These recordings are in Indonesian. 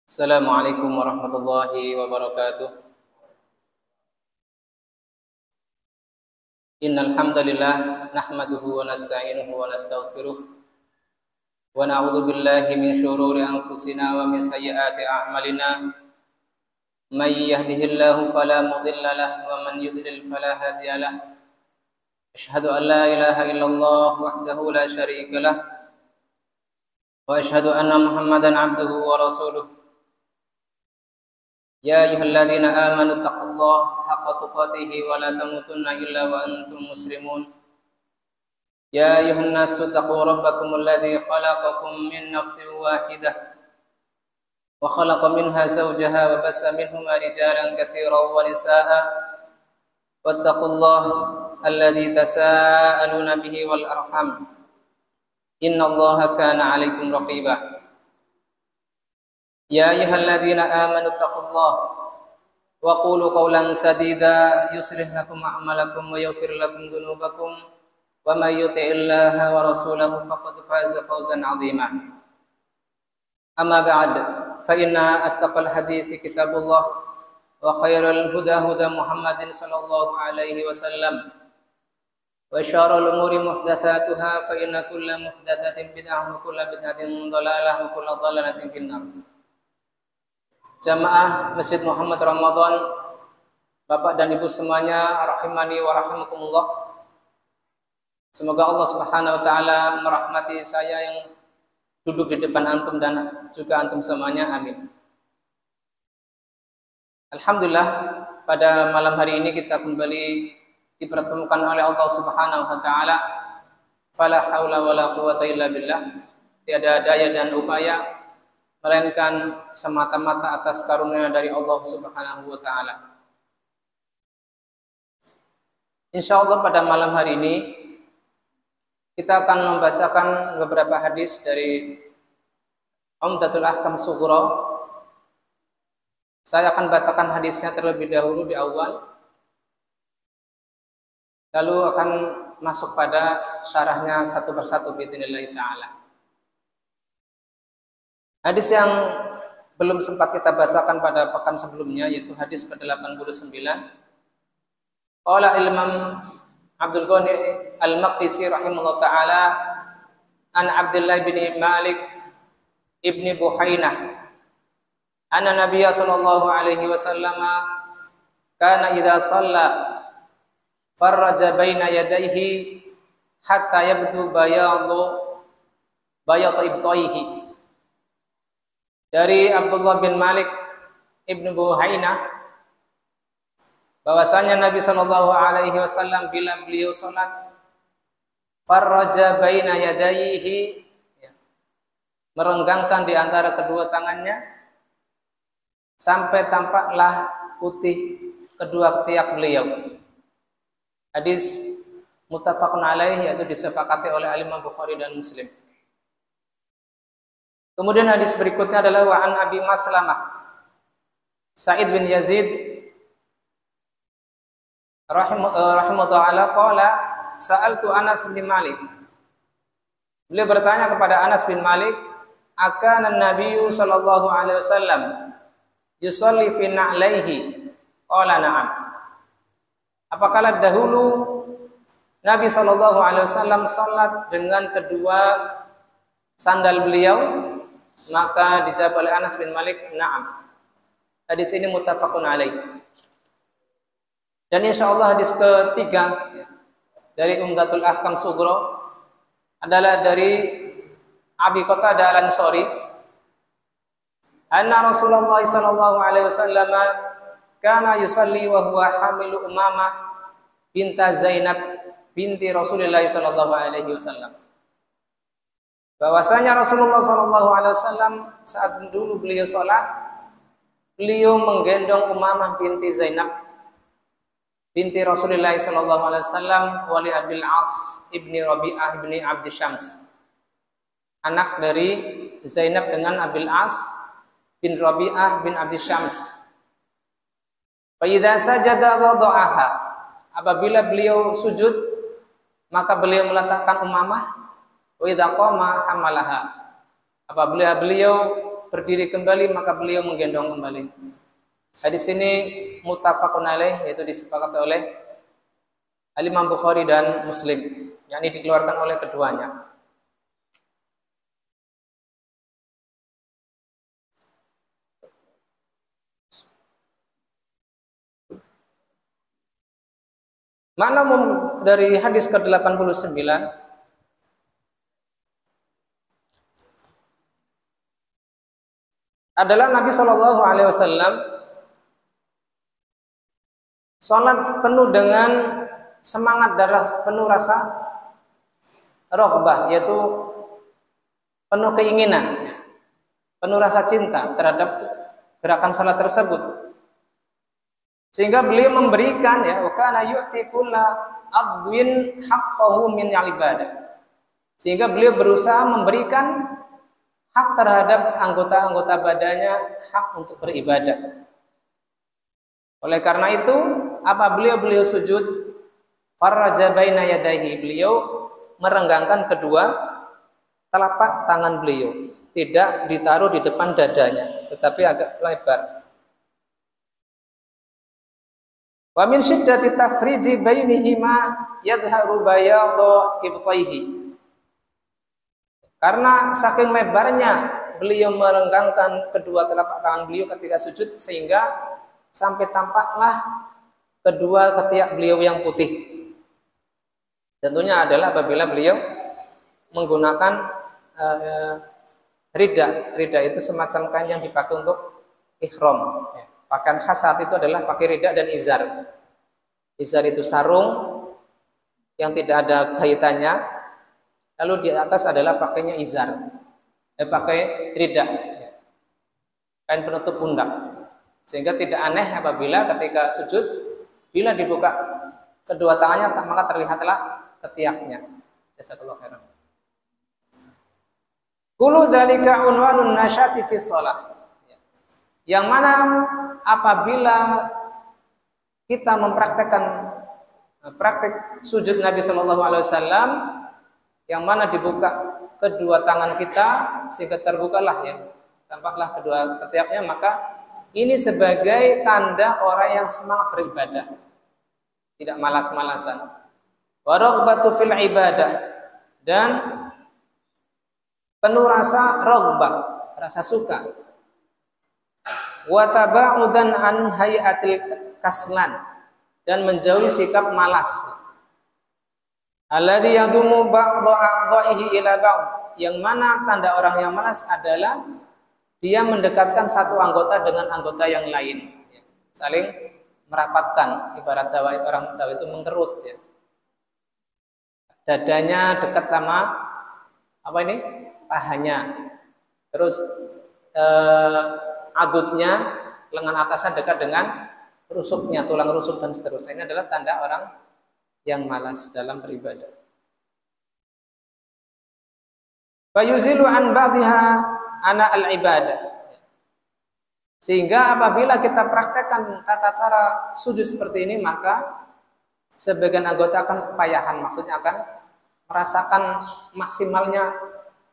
Assalamualaikum warahmatullahi wabarakatuh. Innal hamdalillah nahmaduhu wa nasta'inuhu wa nastaghfiruh wa na'udzu billahi min shururi anfusina wa min sayyiati a'malina. May yahdihillahu fala mudilla lahu wa man yudlil fala hadiya lahu. Asyhadu an la ilaha illallah wahdahu la syarika lahu wa asyhadu anna Muhammadan 'abduhu wa rasuluh. Ya ayyuhalladzina amanu taqullaha haqqa tuqatih wa la tamutunna illa wa antum muslimun. Ya ayyuhan nasu taqu rabbakumul ladzi khalaqakum min nafsin wahidah wa khalaqa minha zawjaha wa bassa minhuma rijalan katsiran wa nisaa'a wattaqullaha alladzi tasaaluna bihi wal arham innallaha kana 'alaikum raqiba. Ya ayyuhalladzina amanu taqullaha wa qulu qawlan sadida yuslih lakum a'malakum wa yaghfir lakum dhunubakum wa may yuti'illaha wa rasulahu faqad faza fawzan 'azima. Amma ba'd, fa inna astaqal hadithi kitabullah wa khairal huda huda Muhammadin sallallahu alaihi wasallam wa syarrul umuri muhdatsatuha fa inna kulla muhdatsatin bid'ah wa kulla bid'atin dhalalah wa kulla dhalalatin finnar. Jamaah Masjid Muhammad Ramadan, Bapak dan Ibu semuanya, rahimani wa rahimakumullah. Semoga Allah Subhanahu wa taala merahmati saya yang duduk di depan antum dan juga antum semuanya, amin. Alhamdulillah, pada malam hari ini kita kembali dipertemukan oleh Allah Subhanahu wa taala. Fala haula wala quwata illa billah. Tiada daya dan upaya melainkan semata-mata atas karunia dari Allah Subhanahu wa taala. Insyaallah pada malam hari ini kita akan membacakan beberapa hadis dari Umdatul Ahkam Sughra. Saya akan bacakan hadisnya terlebih dahulu di awal, lalu akan masuk pada syarahnya satu persatu biidznillah taala. Hadis yang belum sempat kita bacakan pada pekan sebelumnya yaitu hadis ke-89. Qala Imam Abdul Ghani Al-Maqdisi rahimahullah taala an Abdullah bin Malik ibni Buhainah anna Nabiya sallallahu alaihi wasallam kana idza shalla farraja baina yadayhi hatta yabdu bayad ibtaihi. Dari Abdullah bin Malik ibnu Buhainah bahwasanya Nabi sallallahu alaihi wasallam bila beliau salat farraja baina yadayhi, merenggangkan di antara kedua tangannya sampai tampaklah putih kedua ketiak beliau. Hadis muttafaqun alaihi, yaitu disepakati oleh Imam Bukhari dan Muslim. Kemudian hadis berikutnya adalah wa an Abi Maslamah Sa'id bin Yazid rahimahullah ta'ala qala sa'altu Anas bin Malik. Beliau bertanya kepada Anas bin Malik, akana Nabiyyu sallallahu alaihi wasallam yusalli fi na'laihi? Qala na'am. Apakah dahulu Nabi sallallahu alaihi wasallam salat dengan kedua sandal beliau? Maka dijawab oleh Anas bin Malik, na'am. Hadis ini muttafaqun alaih. Dan insyaallah hadis ketiga dari Umdatul Ahkam Sughra adalah dari Abi Qatadah Al-Ansari anna Rasulullah sallallahu alaihi wasallam kana yusalli wa huwa hamilu Umamah binta Zainab binti Rasulullah sallallahu alaihi wasallam. Bahwasanya Rasulullah SAW saat dulu beliau sholat, beliau menggendong Umamah binti Zainab binti Rasulullah SAW wali Abil As ibni Rabi'ah ibni Abdi Syams, anak dari Zainab dengan Abil As bin Rabi'ah bin Abdi Syams. Fa idza sajada wada'aha, apabila beliau sujud maka beliau meletakkan Umamah. Wa idza qama hamalaha, apabila beliau berdiri kembali maka beliau menggendong kembali. Hadis ini muttafaqun alaih, yaitu disepakati oleh Al-Imam Bukhari dan Muslim, yakni dikeluarkan oleh keduanya. Makna dari hadis ke-89 adalah Nabi Shallallahu Alaihi Wasallam sholat penuh dengan semangat dan penuh rasa roghbah, yaitu penuh keinginan, penuh rasa cinta terhadap gerakan sholat tersebut. Sehingga beliau memberikan, ya, wa kana yu'ti kulla abdin haqqahu min al-ibadah. Sehingga beliau berusaha memberikan hak terhadap anggota-anggota badannya, hak untuk beribadah. Oleh karena itu, apabila beliau sujud, farraja baina yadayhi, beliau merenggangkan kedua telapak tangan beliau, tidak ditaruh di depan dadanya, tetapi agak lebar. Wa min syiddati tafriji bainihima yadharu bayadhu ibtaihi. Karena saking lebarnya beliau merenggangkan kedua telapak tangan beliau ketika sujud, sehingga sampai tampaklah kedua ketiak beliau yang putih. Tentunya adalah apabila beliau menggunakan rida. Rida itu semacam kain yang dipakai untuk ihram. Pakaian khas saat itu adalah pakai rida dan izar. Izar itu sarung yang tidak ada jahitannya, lalu di atas adalah pakainya izar, pakai rida, kain penutup pundak. Sehingga tidak aneh apabila ketika sujud, bila dibuka kedua tangannya maka terlihatlah ketiaknya. Jazakallahu khairan. Kullu dzalika unwanun nasyati fi shalah. Yang mana apabila kita mempraktekkan praktek sujud Nabi Shallallahu Alaihi Wasallam, yang mana dibuka kedua tangan kita sehingga terbukalah, ya, tampaklah kedua ketiaknya, maka ini sebagai tanda orang yang semangat beribadah, tidak malas-malasan. Waraghbatu fil ibadah, dan penuh rasa raghbah, rasa suka. Wa tabaudan an hayatil kaslan, dan menjauhi sikap malas. Alladzi yadumu ba'dhu a'dha'ihi ila ba'd, yang mana tanda orang yang malas adalah dia mendekatkan satu anggota dengan anggota yang lain, saling merapatkan. Ibarat orang Jawa itu mengkerut, ya. Dadanya dekat sama apa ini? Pahanya. Terus adutnya, lengan atasnya dekat dengan rusuknya, tulang rusuk dan seterusnya. Ini adalah tanda orang yang malas dalam beribadah. Fayuzilu an ba'dha ana al-ibadah. Sehingga apabila kita praktekkan tata cara sujud seperti ini, maka sebagian anggota akan kepayahan, maksudnya akan merasakan maksimalnya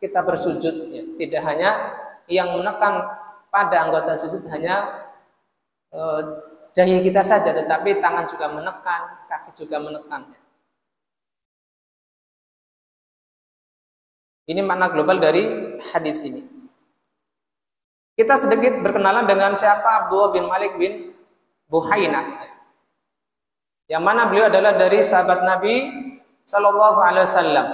kita bersujud, ya. Tidak hanya yang menekan pada anggota sujud hanya dahi kita saja, tetapi tangan juga menekan, kaki juga menekan. Ini makna global dari hadis ini. Kita sedikit berkenalan dengan siapa Abdullah bin Malik bin Buhainah, yang mana beliau adalah dari sahabat Nabi Sallallahu Alaihi Wasallam.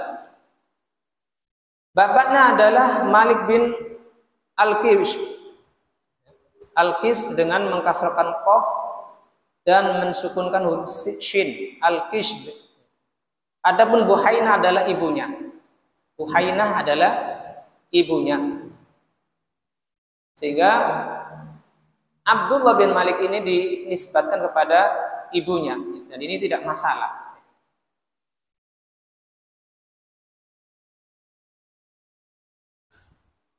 Bapaknya adalah Malik bin Al-Kish. Al-Kish dengan mengkasrahkan qaf dan mensukunkan huruf shin, Al-Kish. Adapun Buhainah adalah ibunya. Buhainah adalah ibunya. Sehingga Abdullah bin Malik ini dinisbatkan kepada ibunya, dan ini tidak masalah.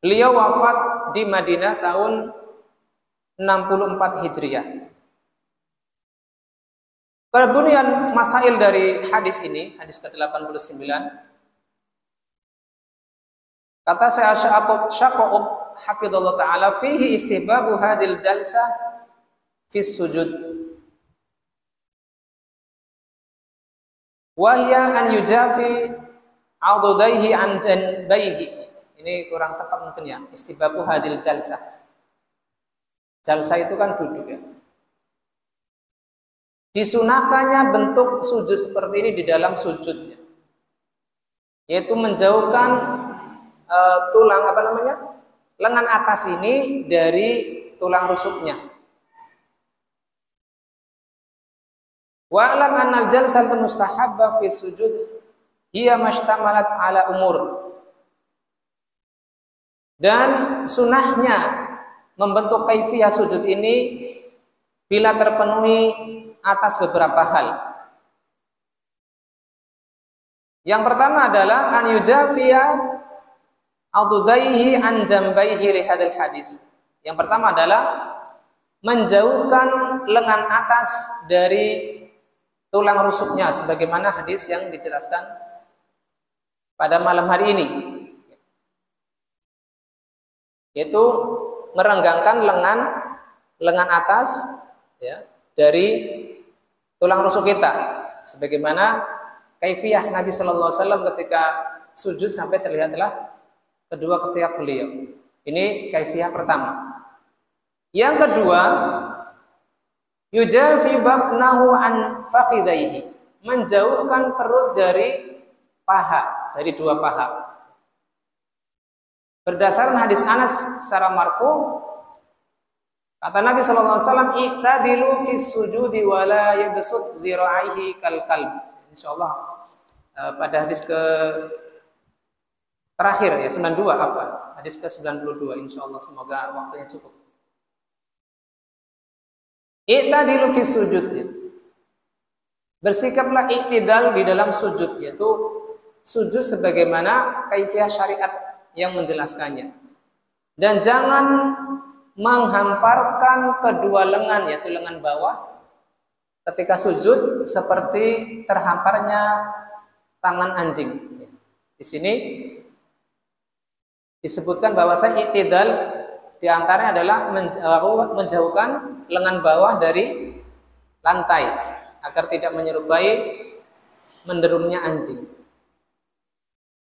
Beliau wafat di Madinah tahun 64 Hijriah. Kemudian masail dari hadis ini, hadis ke-89. Kata saya Syaqub hafidhallahu taala fihi istihbabu hadil jalsah fi sujud wa hiya an yujafi adudaihi an janbaihi. Ini kurang tepat mungkin ya, istihbabu hadil jalsah. Jalsah itu kan duduk ya. Disunahkannya bentuk sujud seperti ini di dalam sujudnya, yaitu menjauhkan tulang lengan atas ini dari tulang rusuknya. Wa alam annal jalsatu mustahabba fi sujud hiya mashtamalat ala umur. Dan sunahnya membentuk kaifiyah sujud ini bila terpenuhi atas beberapa hal. Yang pertama adalah an yujafiya adudaihi an jambaihi li hadal hadis. Yang pertama adalah menjauhkan lengan atas dari tulang rusuknya sebagaimana hadis yang dijelaskan pada malam hari ini, yaitu merenggangkan lengan atas ya, dari tulang rusuk kita sebagaimana kaifiyah Nabi sallallahu alaihi wasallam ketika sujud sampai terlihatlah kedua ketiak beliau. Ini kaifiyah pertama. Yang kedua, yujafi batnahu an fakhidaihi, menjauhkan perut dari paha, dari dua paha. Berdasarkan hadis Anas secara marfu, kata Nabi sallallahu alaihi wasallam, "I'tadilu fis sujudi wa la yabsut dhira'ihi kal kalb." Insyaallah pada hadis ke terakhir ya 92 afwan. Hadis ke 92 insyaallah, semoga waktunya cukup. I'tadilu fis sujud. Bersikaplah i'tidal di dalam sujud, yaitu sujud sebagaimana kaifiyah syariat yang menjelaskannya. Dan jangan menghamparkan kedua lengan, yaitu lengan bawah ketika sujud seperti terhamparnya tangan anjing. Di sini disebutkan bahwasanya i'tidal di antaranya adalah menjauhkan lengan bawah dari lantai agar tidak menyerupai menderumnya anjing.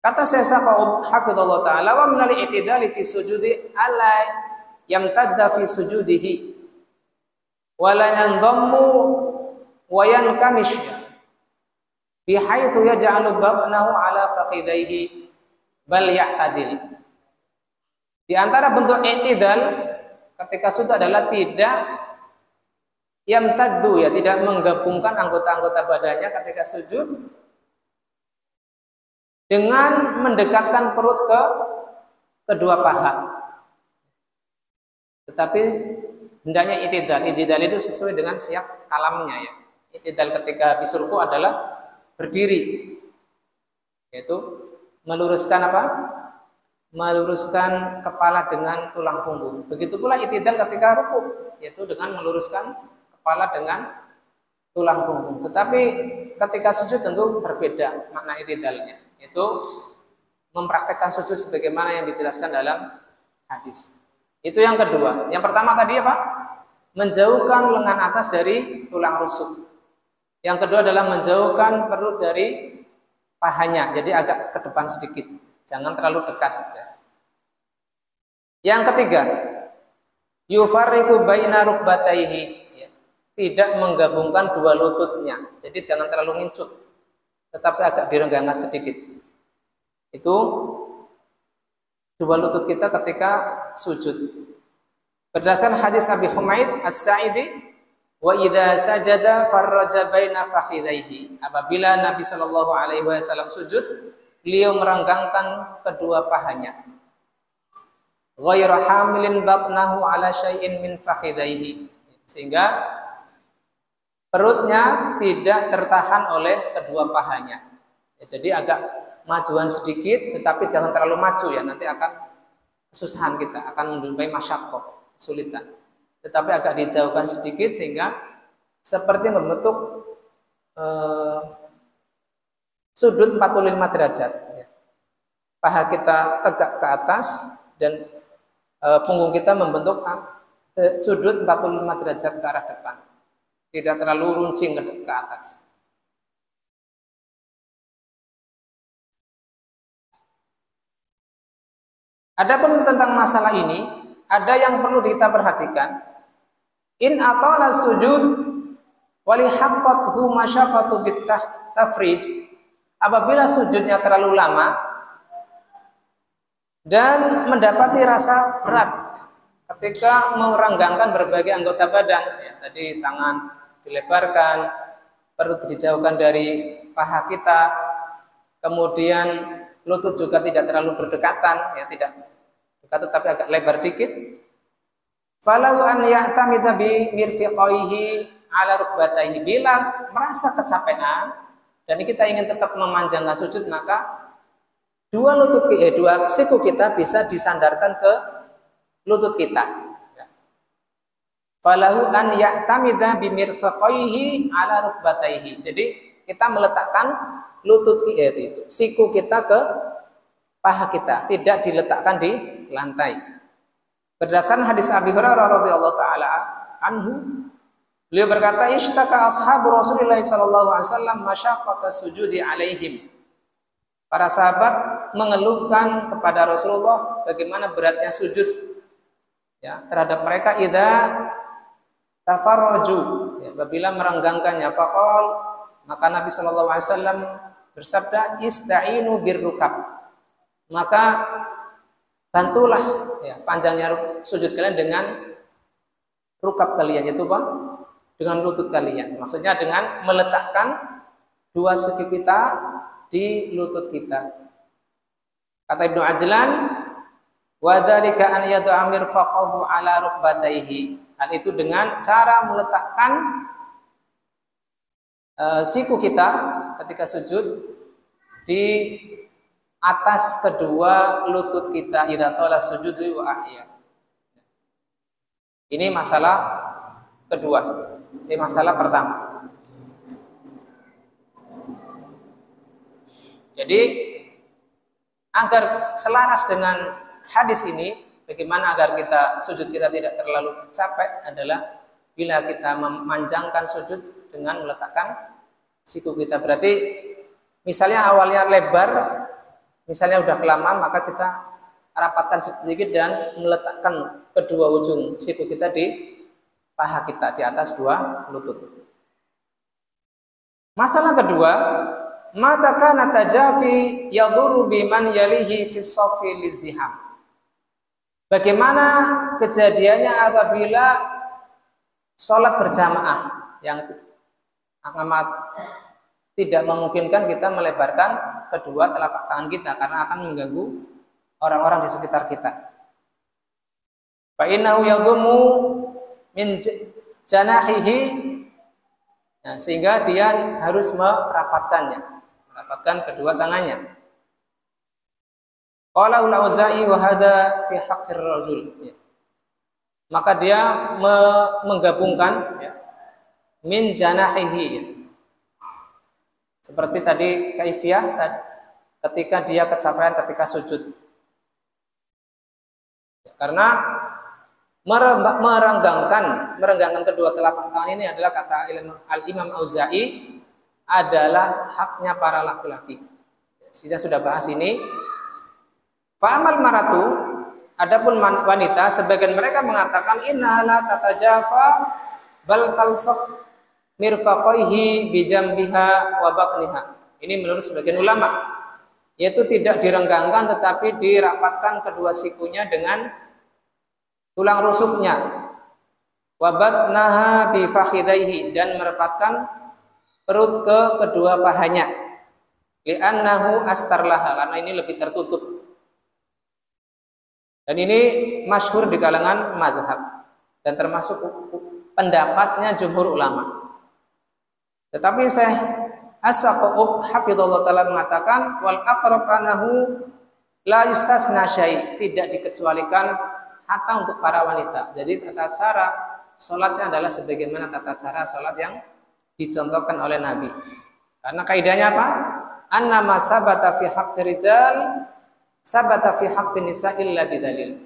Kata Syekh Saqaub hafizallahu taala, wa min al-i'tidali fi sujudi alla yamtadda fi sujudihi wa la yanḍammu wa yankamish bihaitsu yaj'alu babnahu ala faqidaihi bal ya'tadil. Di antara bentuk i'tidal ketika sujud adalah tidak yamtaddu, ya, tidak menggabungkan anggota-anggota badannya ketika sujud dengan mendekatkan perut ke kedua paha. Tetapi hendaknya i'tidal. I'tidal itu sesuai dengan siap kalamnya ya. I'tidal ketika habis ruku adalah berdiri, yaitu meluruskan apa? Meluruskan kepala dengan tulang punggung. Begitu pula i'tidal ketika ruku, yaitu dengan meluruskan kepala dengan tulang punggung. Tetapi ketika sujud tentu berbeda makna i'tidalnya, yaitu mempraktekkan sujud sebagaimana yang dijelaskan dalam hadis. Itu yang kedua. Yang pertama tadi apa? Menjauhkan lengan atas dari tulang rusuk. Yang kedua adalah menjauhkan perut dari pahanya, jadi agak ke depan sedikit, jangan terlalu dekat. Yang ketiga, yufarriqu baina rukbatayhi, tidak menggabungkan dua lututnya, jadi jangan terlalu ngincut, tetapi agak direnggangkan sedikit. Itu dua lutut kita ketika sujud. Berdasarkan hadis Abi Humaid As-Sa'idi, wa idza sajada farraja baina fakhidaihi. Apabila Nabi sallallahu alaihi wasallam sujud, beliau merenggangkan kedua pahanya. Ghairu hamilin batnahu ala syai'in min fakhidaihi. Sehingga perutnya tidak tertahan oleh kedua pahanya. Ya, jadi agak majuan sedikit, tetapi jangan terlalu maju ya, nanti akan kesusahan kita, akan menjumpai masyaqqah, kesulitan. Tetapi agak dijauhkan sedikit sehingga seperti membentuk sudut 45 derajat. Paha kita tegak ke atas dan punggung kita membentuk sudut 45 derajat ke arah depan. Tidak terlalu runcing ke atas. Adapun tentang masalah ini, ada yang perlu kita perhatikan. In atala sujud wali haqqathu masyaqqatu bitafrij. Apabila sujudnya terlalu lama dan mendapati rasa berat ketika merenggangkan berbagai anggota badan, ya, tadi tangan dilebarkan, perut dijauhkan dari paha kita, kemudian lutut juga tidak terlalu berdekatan, ya tidak dekat tetapi agak lebar dikit. Falau an ya'tamida bi mirfiqaihi ala rukbataihi, bila merasa kecapean dan kita ingin tetap memanjangkan sujud, maka dua siku kita bisa disandarkan ke lutut kita. Falahu an ya'tamida bi mirfiqaihi ala rukbataihi. Jadi kita meletakkan lutut itu, siku kita ke paha kita, tidak diletakkan di lantai. Berdasarkan hadis Abi Hurairah radhiyallahu taala anhu, beliau berkata, "Ishtaka ashabu Rasulillah sallallahu alaihi wasallam masyaqqata sujudi alaihim." Para sahabat mengeluhkan kepada Rasulullah bagaimana beratnya sujud, ya, terhadap mereka idza tafarraju, ya, apabila merenggangkannya. Faqal, maka Nabi sallallahu alaihi wasallam bersabda, "Ista'inu birrukab." Maka bantulah, ya, panjangnya sujud kalian dengan rukab kalian, yaitu apa? Dengan lutut kalian. Maksudnya dengan meletakkan dua siku kita di lutut kita. Kata Ibnu Ajlan, wa dzalika an yad'a mirfaqahu ala rukbatayhi. Hal itu dengan cara meletakkan siku kita ketika sujud di atas kedua lutut kita, idza tala sujudu wa ahya. Ini masalah kedua. Ini masalah pertama. Jadi agar selaras dengan hadis ini, bagaimana agar sujud kita tidak terlalu capek adalah bila kita memanjangkan sujud dengan meletakkan siku kita. Berarti misalnya awalnya lebar, misalnya udah kelamaan, maka kita rapatkan sedikit dan meletakkan kedua ujung siku kita di paha kita, di atas dua lutut. Masalah kedua, mata kana tajafi yadurru biman yalihi fi shaffi liziham. Bagaimana kejadiannya apabila sholat berjamaah yang amat tidak memungkinkan kita melebarkan kedua telapak tangan kita karena akan mengganggu orang-orang di sekitar kita. Fa innahu yadhmu min janahihi, nah, sehingga dia harus merapatkan kedua tangannya. Qala al-Auza'i wa hada fi haqqir rajul. Maka dia menggabungkan, ya, min janahihi, ya. Seperti tadi kaifiyah ketika dia kecapean ketika sujud. Karena merenggangkan kedua telapak tangan ini adalah, kata Al-Imam Auza'i, adalah haknya para laki-laki. Kita sudah bahas ini. Fa'amal maratu, adapun wanita, sebagian mereka mengatakan inna la tatajafa bal talsaq mirfaqaihi bijambiha wa batniha. Ini menurut sebagian ulama, yaitu tidak direnggangkan tetapi dirapatkan kedua sikunya dengan tulang rusuknya, wa batnaha bi fakhidaihi, dan merapatkan perut ke kedua pahanya, li'annahu astarlaha, karena ini lebih tertutup. Dan ini masyhur di kalangan mazhab dan termasuk pendapatnya jumhur ulama. Tetapi Syekh As-Saqub hafizallahu taala mengatakan wal aqrab anahu la yustasna syai', tidak dikecualikan hatta untuk para wanita. Jadi tata cara salatnya adalah sebagaimana tata cara salat yang dicontohkan oleh Nabi. Karena kaidahnya apa? Annama sabata fi haqqi rijal sabata fi haqqi nisa illa bidalil.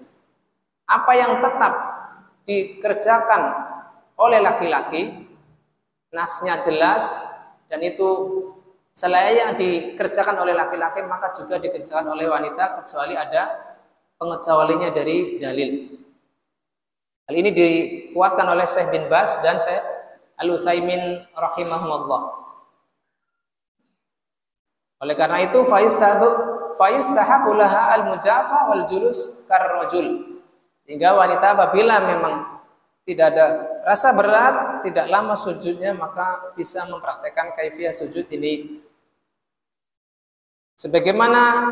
apa yang tetap dikerjakan oleh laki-laki, nasnya jelas, dan itu selain yang dikerjakan oleh laki-laki maka juga dikerjakan oleh wanita kecuali ada pengecualiannya dari dalil. Hal ini dikuatkan oleh Syekh bin Baz dan Syekh Al-Utsaimin rahimahumullah. Oleh karena itu fayustahabu laha al-mujafa wal julus karrajul. Sehingga wanita apabila memang tidak ada rasa berat, tidak lama sujudnya, maka bisa mempraktekkan kaifiyah sujud ini. Sebagaimana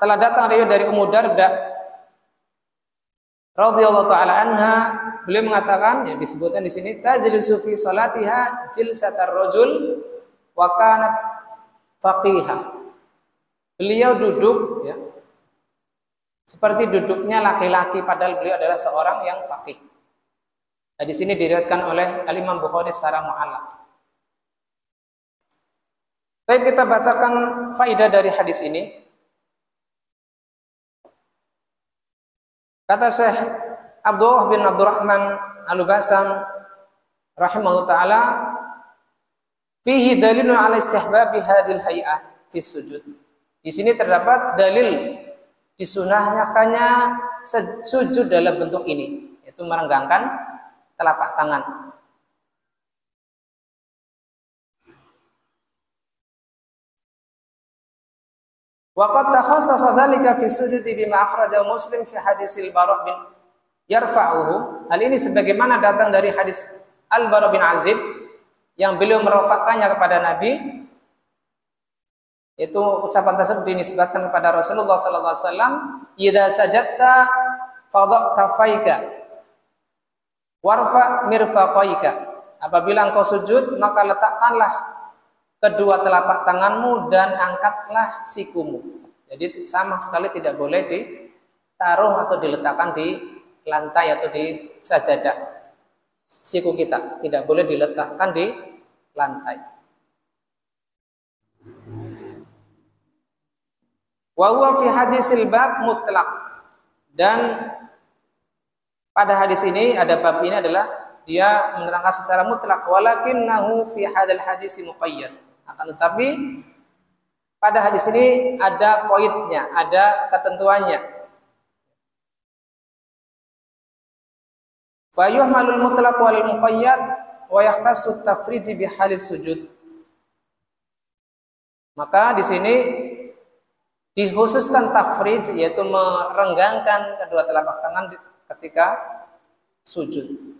telah datang riwayat dari Ummu Darda radhiyallahu taala anha, beliau mengatakan, yang disebutkan di sini, tajlisu fi salatiha jilsatar rajul wa kanat faqihah. Beliau duduk ya, seperti duduknya laki-laki padahal beliau adalah seorang yang faqih. Nah, di sini diriwayatkan oleh Al-Imam Bukhari secara mu'allaq. Baik, kita bacakan faidah dari hadis ini. Kata Syekh Abdullah bin Abdurrahman Al-Basam rahimahullah taala, fihi dalilun ala istihbabi hadhil hay'ah fi sujud. Di sini terdapat dalil disunahkannya sujud dalam bentuk ini, yaitu merenggangkan telapak tangan. Waqad takhassasa dzalika fi sujudi bima akhrajahu Muslim fi hadisil Bara' bin yarfa'uhu. Hal ini sebagaimana datang dari hadis Al-Bara' bin Azib yang beliau merofakkannya kepada Nabi. Itu ucapan tersebut dinisbatkan kepada Rasulullah sallallahu alaihi wasallam, "Idza sajadta fadha' kafaika warfa' mirfaqaika." Apabila engkau sujud, maka letakkanlah kedua telapak tanganmu dan angkatlah sikumu. Jadi sama sekali tidak boleh ditaruh atau diletakkan di lantai atau di sajadah. Siku kita tidak boleh diletakkan di lantai. Wa huwa fi hadisil bab mutlaq. Dan pada hadis ini, ada bab ini adalah dia menerangkan secara mutlak, walakinnahu fi hadal hadis muqayyad. Akan tetapi pada hadis ini ada koidnya, ada ketentuannya. Fa yuhmalul mutlaq wal muqayyad wa yahtassu tafrij bi halis sujud. Maka di sini dikhususkan tafrij, yaitu merenggangkan kedua telapak tangan ketika sujud.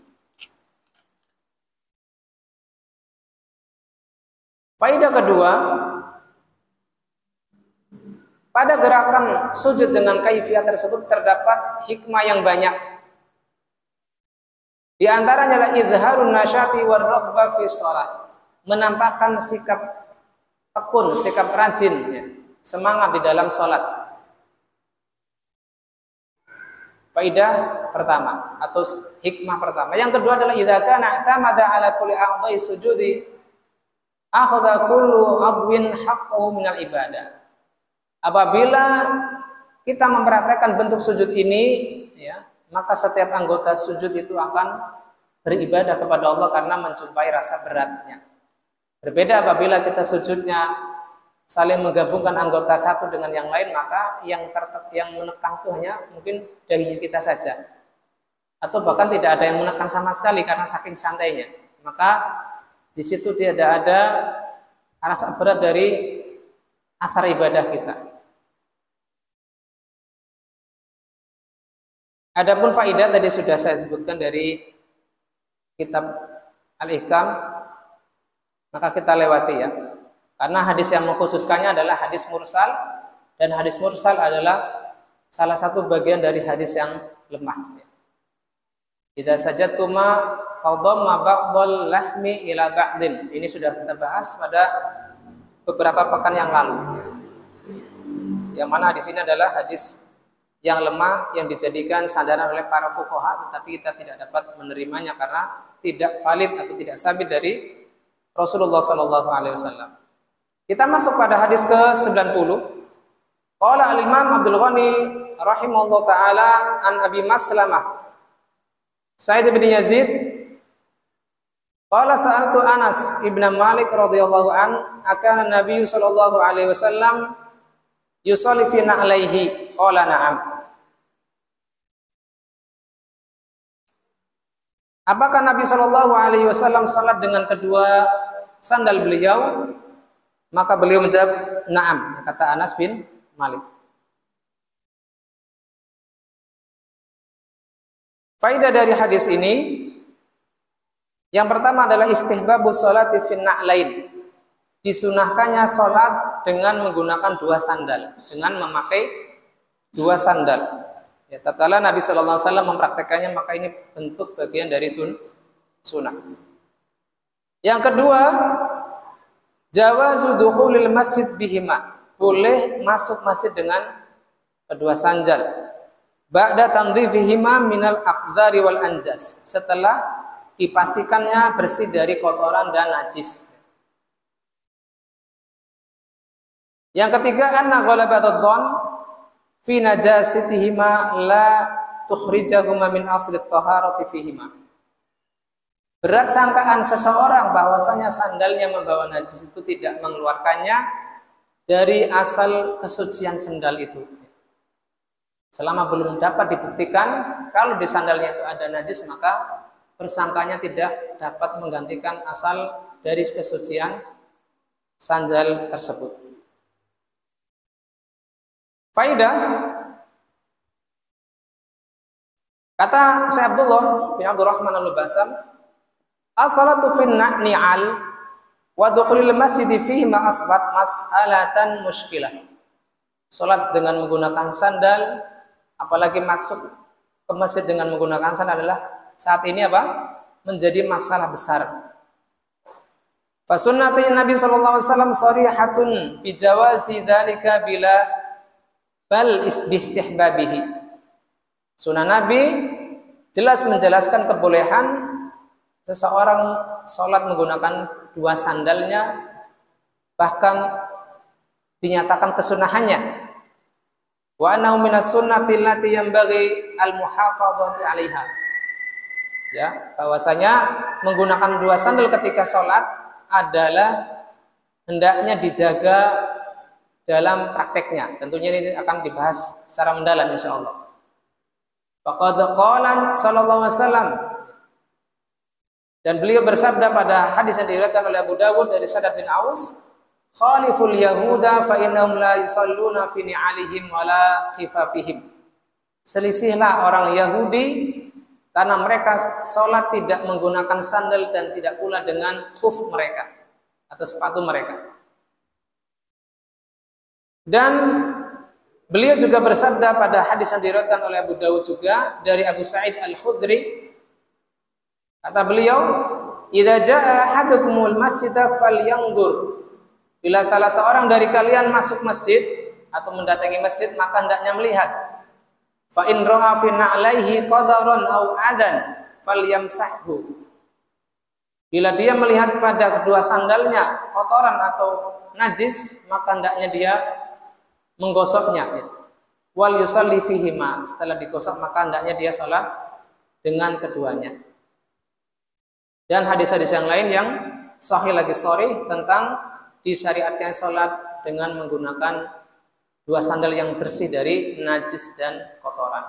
Faedah kedua, pada gerakan sujud dengan kaifiyah tersebut terdapat hikmah yang banyak. Di antaranya adalah izharun nasyati war raghbah fi shalah, menampakkan sikap tekun, sikap rajin, ya, semangat di dalam salat. Faedah pertama atau hikmah pertama. Yang kedua adalah idza kana tamada ala kulli a'dha'i sujudi akhadha kullu 'adwin haqqahu minal ibadah. Apabila kita mempraktikkan bentuk sujud ini, ya, maka setiap anggota sujud itu akan beribadah kepada Allah karena menjumpai rasa beratnya. Berbeda apabila kita sujudnya saling menggabungkan anggota satu dengan yang lain, maka yang menekan itu hanya mungkin dari kita saja, atau bahkan tidak ada yang menekan sama sekali karena saking santainya. Maka di situ tidak ada rasa berat dari asar ibadah kita. Adapun faidah tadi sudah saya sebutkan dari kitab Al-Ihkam, maka kita lewati ya. Karena hadis yang mengkhususkannya adalah hadis mursal, dan hadis mursal adalah salah satu bagian dari hadis yang lemah. Idza sajadtuma fadhamma ba'dal lahmi ila ba'din. Ini sudah kita bahas pada beberapa pekan yang lalu. Yang mana di sini adalah hadis yang lemah yang dijadikan sandaran oleh para fuqaha, tetapi kita tidak dapat menerimanya karena tidak valid atau tidak sabit dari Rasulullah sallallahu alaihi wasallam. Kita masuk pada hadis ke-90. Qala al-Imam Abdul Ghani rahimahullah taala an Abi Maslamah Sa'id bin Yazid qala sa'altu Anas ibn Malik radhiyallahu an akana Nabi sallallahu alaihi wasallam yusalli fi na'laihi qala na'am. Apakah Nabi sallallahu alaihi wasallam salat dengan kedua sandal beliau? Maka beliau menjawab na'am, kata Anas bin Malik. Faedah dari hadis ini, yang pertama adalah istihbabus sholati fin na'lain. Disunahkannya sholat dengan menggunakan dua sandal, dengan memakai dua sandal. Ya, tatkala Nabi sallallahu alaihi wasallam mempraktekannya, maka ini bentuk bagian dari sunnah. Yang kedua, jawazu dukhulil masjid bihima. Boleh masuk masjid dengan kedua sandal. Ba'da tandhifihima minal aqdhari wal anjas. Setelah dipastikannya bersih dari kotoran dan najis. Yang ketiga, anna ghalabatad dhann fi najasatihima la tukhrijahuma min asli at-taharati fihima. Berat sangkaan seseorang bahwasanya sandalnya membawa najis itu tidak mengeluarkannya dari asal kesucian sandal itu. Selama belum dapat dibuktikan kalau di sandalnya itu ada najis, maka persangkanya tidak dapat menggantikan asal dari kesucian sandal tersebut. Faidah, kata Syekh Abdullah bin Abdurrahman Al-Basam, as-salatu fin ni'al wa dukhulil masjid fihi ma asbat mas'alatan mushkilah. Salat dengan menggunakan sandal, apalagi masuk ke masjid dengan menggunakan sandal adalah saat ini apa? Menjadi masalah besar. Fa sunnatu Nabi sallallahu alaihi wasallam sharihatun bi jawazi dzalika bila bal istihbabihi. Sunnah Nabi jelas menjelaskan kebolehan seseorang sholat menggunakan dua sandalnya, bahkan dinyatakan kesunahannya. Wa annahu minas sunnati allati yanbaghi al-muhafadzati 'alaiha. Ya, bahwasanya menggunakan dua sandal ketika sholat adalah hendaknya dijaga dalam prakteknya. Tentunya ini akan dibahas secara mendalam insyaallah. Faqad qala sallallahu alaihi wasallam, dan beliau bersabda pada hadis yang diriwayatkan oleh Abu Dawud dari Sa'ad bin Aus, khaliful yahuda fa innahum la yusalluna fi ni'alihim wala khifafihim. Selisihlah orang Yahudi karena mereka sholat tidak menggunakan sandal dan tidak pula dengan khuf mereka atau sepatu mereka. Dan beliau juga bersabda pada hadis yang diriwayatkan oleh Abu Dawud juga dari Abu Sa'id Al-Khudri, kata beliau, idza jaa ahadukumul masjida falyanzur. Bila salah seorang dari kalian masuk masjid atau mendatangi masjid, maka hendaknya melihat. Fa in ra'a fi na'laihi qadaran aw adan falyamsahhu. Bila dia melihat pada kedua sandalnya kotoran atau najis, maka hendaknya dia menggosoknya. Wal yusalli fihima. Setelah digosok, maka hendaknya dia sholat dengan keduanya. Dan hadis-hadis yang lain yang sahih lagi sharih tentang disyariatkan sholat dengan menggunakan dua sandal yang bersih dari najis dan kotoran.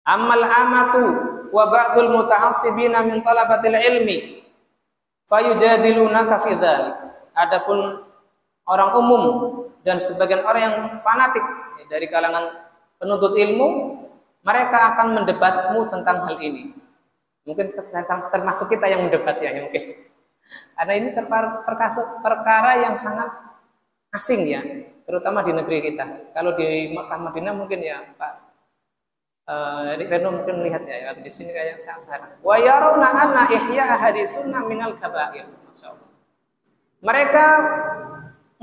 Amal amatu wa ba'dul muta'assibina min talabatil ilmi fayujadilunaka fi dzalik. Adapun orang umum dan sebagian orang yang fanatik dari kalangan penuntut ilmu, mereka akan mendebatmu tentang hal ini. Mungkin termasuk kita yang mendebat ya mungkin. Karena ini perkara yang sangat asing ya, terutama di negeri kita. Kalau di Makkah Madinah mungkin ya Pak Reno mungkin melihat ya, di sini kayak sangat. Wa yarawna anna ihya ahadits sunnah minal kaba'ir. Masyaallah. Mereka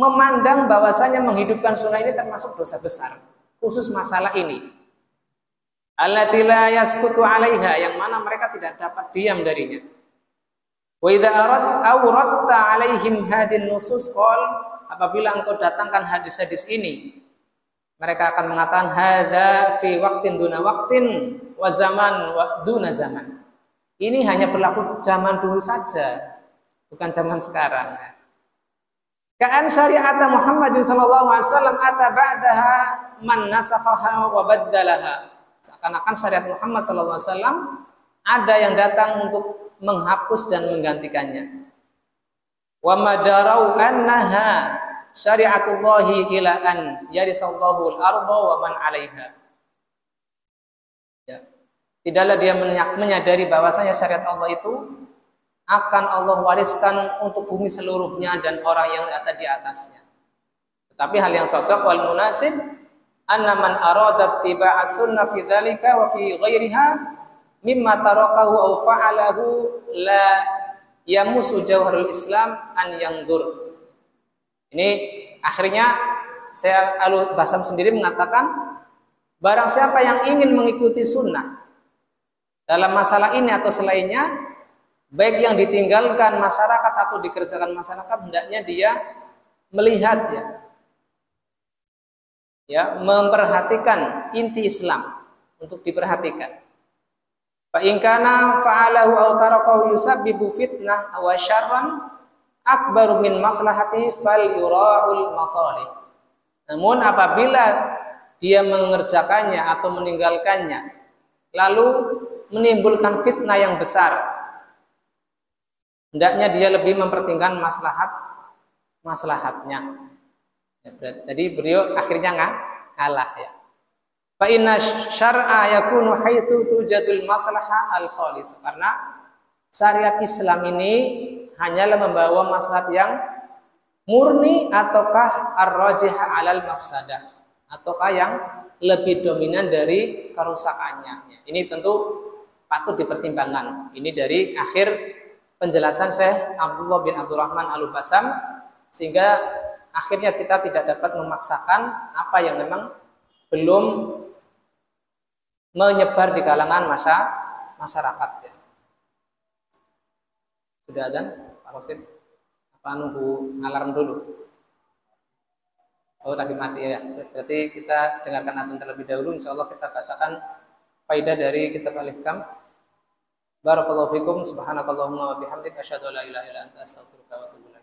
memandang bahwasanya menghidupkan sunnah ini termasuk dosa besar, khusus masalah ini. Allati la yasqutu 'alaiha, yang mana mereka tidak dapat diam darinya. Wa idza awradta 'alaihim hadin nusus qol, apabila engkau datangkan hadis-hadis ini, mereka akan mengatakan hadza fi waqtin duna waqtin wa wa zaman wa duna zaman. Ini hanya berlaku zaman dulu saja, bukan zaman sekarang. Ka'an syariat Muhammadin sallallahu alaihi wasallam ata ba'daha man nasakhaha wa baddalaha. Seakan-akan syariat Muhammad sallallahu alaihi wasallam ada yang datang untuk menghapus dan menggantikannya. Wa madarau annaha syariatullahi ila an yarisallahu al-ardha wa man 'alaiha. Ya. Tidaklah dia menyadari bahwasanya syariat Allah itu akan Allah wariskan untuk bumi seluruhnya dan orang yang ada di atasnya. Tetapi hal yang cocok wal munasib anna man arada tiba'a sunnah fi dzalika wa fi ghairiha mimma tarakahu aw fa'alahu la yamusu jawharul Islam an yandur. Ini akhirnya saya Al-Basam sendiri mengatakan barang siapa yang ingin mengikuti sunnah dalam masalah ini atau selainnya, baik yang ditinggalkan masyarakat atau dikerjakan masyarakat, hendaknya dia melihat ya memperhatikan inti Islam untuk diperhatikan. Fa in kana fa'alahu aw tarakahu yusabbibu fitnah wa syarran akbaru min maslahati fal yura'ul masalih. Namun apabila dia mengerjakannya atau meninggalkannya lalu menimbulkan fitnah yang besar, hendaknya dia lebih mempertimbangkan maslahatnya. Jadi beliau akhirnya ngalah ya. Fa inna syar'a yakunu haitsu tujadul maslahah al-khalis. Karena syariat Islam ini hanyalah membawa maslahat yang murni ataukah ar-rajihah 'alal mafsadah, ataukah yang lebih dominan dari kerusakannya. Ini tentu patut dipertimbangkan. Ini dari akhir penjelasan Syekh Abdullah bin Abdurrahman Al-Basam, sehingga akhirnya kita tidak dapat memaksakan apa yang memang belum menyebar di kalangan masyarakat. Sudah adzan, Pak Rosid? Apa nunggu alarm dulu? Oh, tadi mati ya. Berarti kita dengarkan adzan terlebih dahulu. Insya Allah kita bacakan faidah dari kitab Al-Ihkam. Barakallahu fikum. Subhanakallahumma wa bihamdika asyhadu an la ilaha illa anta astaghfiruka wa atubu ilaik.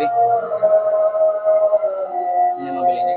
tapi hanya mobil ini.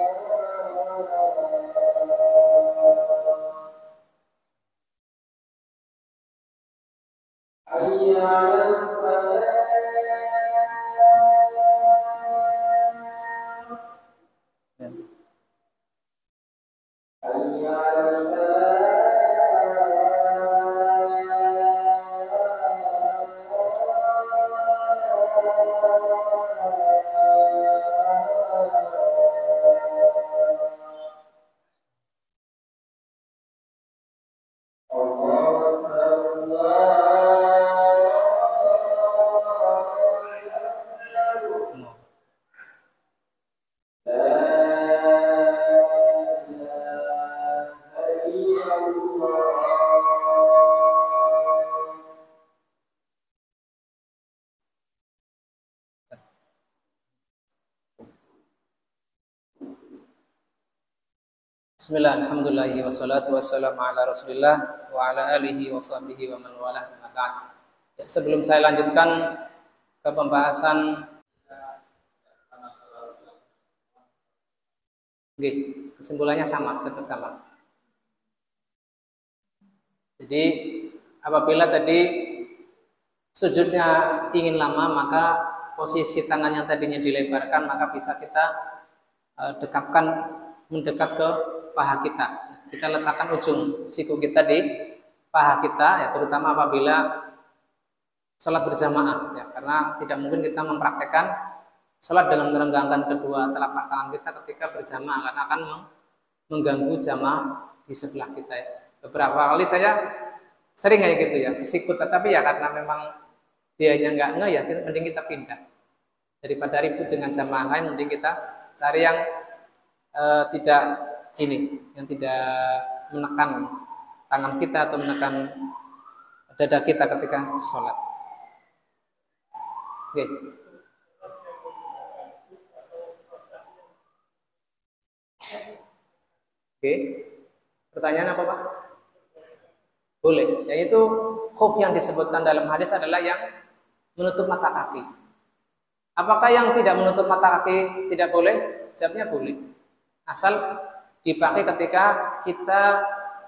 Bismillah, alhamdulillah, wassalatu wassalamu ala rasulillah wa ala alihi wa sahbihi wa man walah. Ya, sebelum saya lanjutkan ke pembahasan, kesimpulannya sama, tetap sama. Jadi apabila tadi sujudnya ingin lama, maka posisi tangan yang tadinya dilebarkan, maka bisa kita mendekat ke paha kita. Kita letakkan ujung siku kita di paha kita, ya, terutama apabila sholat berjamaah, ya, karena tidak mungkin kita mempraktekkan sholat dengan merenggangkan kedua telapak tangan kita ketika berjamaah, karena akan mengganggu jamaah di sebelah kita. Ya. Beberapa kali saya sering kayak gitu ya, kesikut, tetapi ya karena memang dianya nggak ya, mending kita pindah. Daripada ribut dengan jamaah lain, mending kita cari yang yang tidak menekan tangan kita atau menekan dada kita ketika sholat. Oke. Oke. Pertanyaan apa, Pak? Boleh. Yaitu khuf yang disebutkan dalam hadis adalah yang menutup mata kaki. Apakah yang tidak menutup mata kaki tidak boleh? Jawabnya boleh. Asal dipakai ketika kita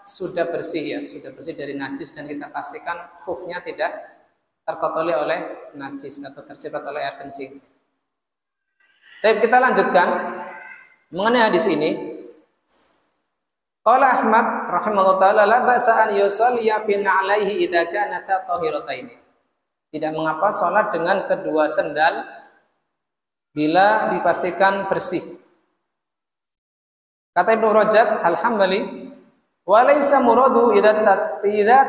sudah bersih, ya, sudah bersih dari najis dan kita pastikan khufnya tidak terkotoli oleh najis atau terciprat oleh air kencing. Baik, kita lanjutkan mengenai hadis ini. Qala Ahmad rahimahullah taala la ba'sa an yusalliya fi na'laihi idza kanata tahirataini. Tidak mengapa salat dengan kedua sendal bila dipastikan bersih. Kata Ibnu Rajab Al-Hambali, wa laisa muradu idza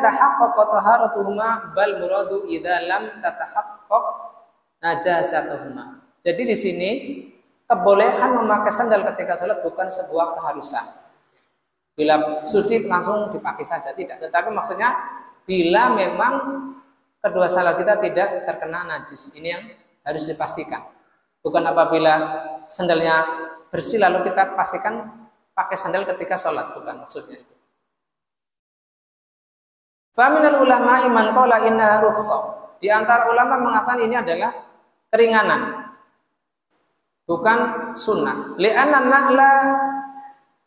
tahaqqaqa taharatuhuma bal muradu idza lam tatahaqqaq najasatuhuma. Jadi di sini kebolehan memakai sandal ketika salat bukan sebuah keharusan. Bila suci langsung dipakai saja, tidak. Tetapi maksudnya bila memang kedua sandal kita tidak terkena najis. Ini yang harus dipastikan. Bukan apabila sandalnya bersih lalu kita pastikan pakai sandal ketika sholat, bukan maksudnya itu. Faminal ulama iman qala inna rukhsah. Di antara ulama mengatakan ini adalah keringanan, bukan sunnah. Li'anna na'la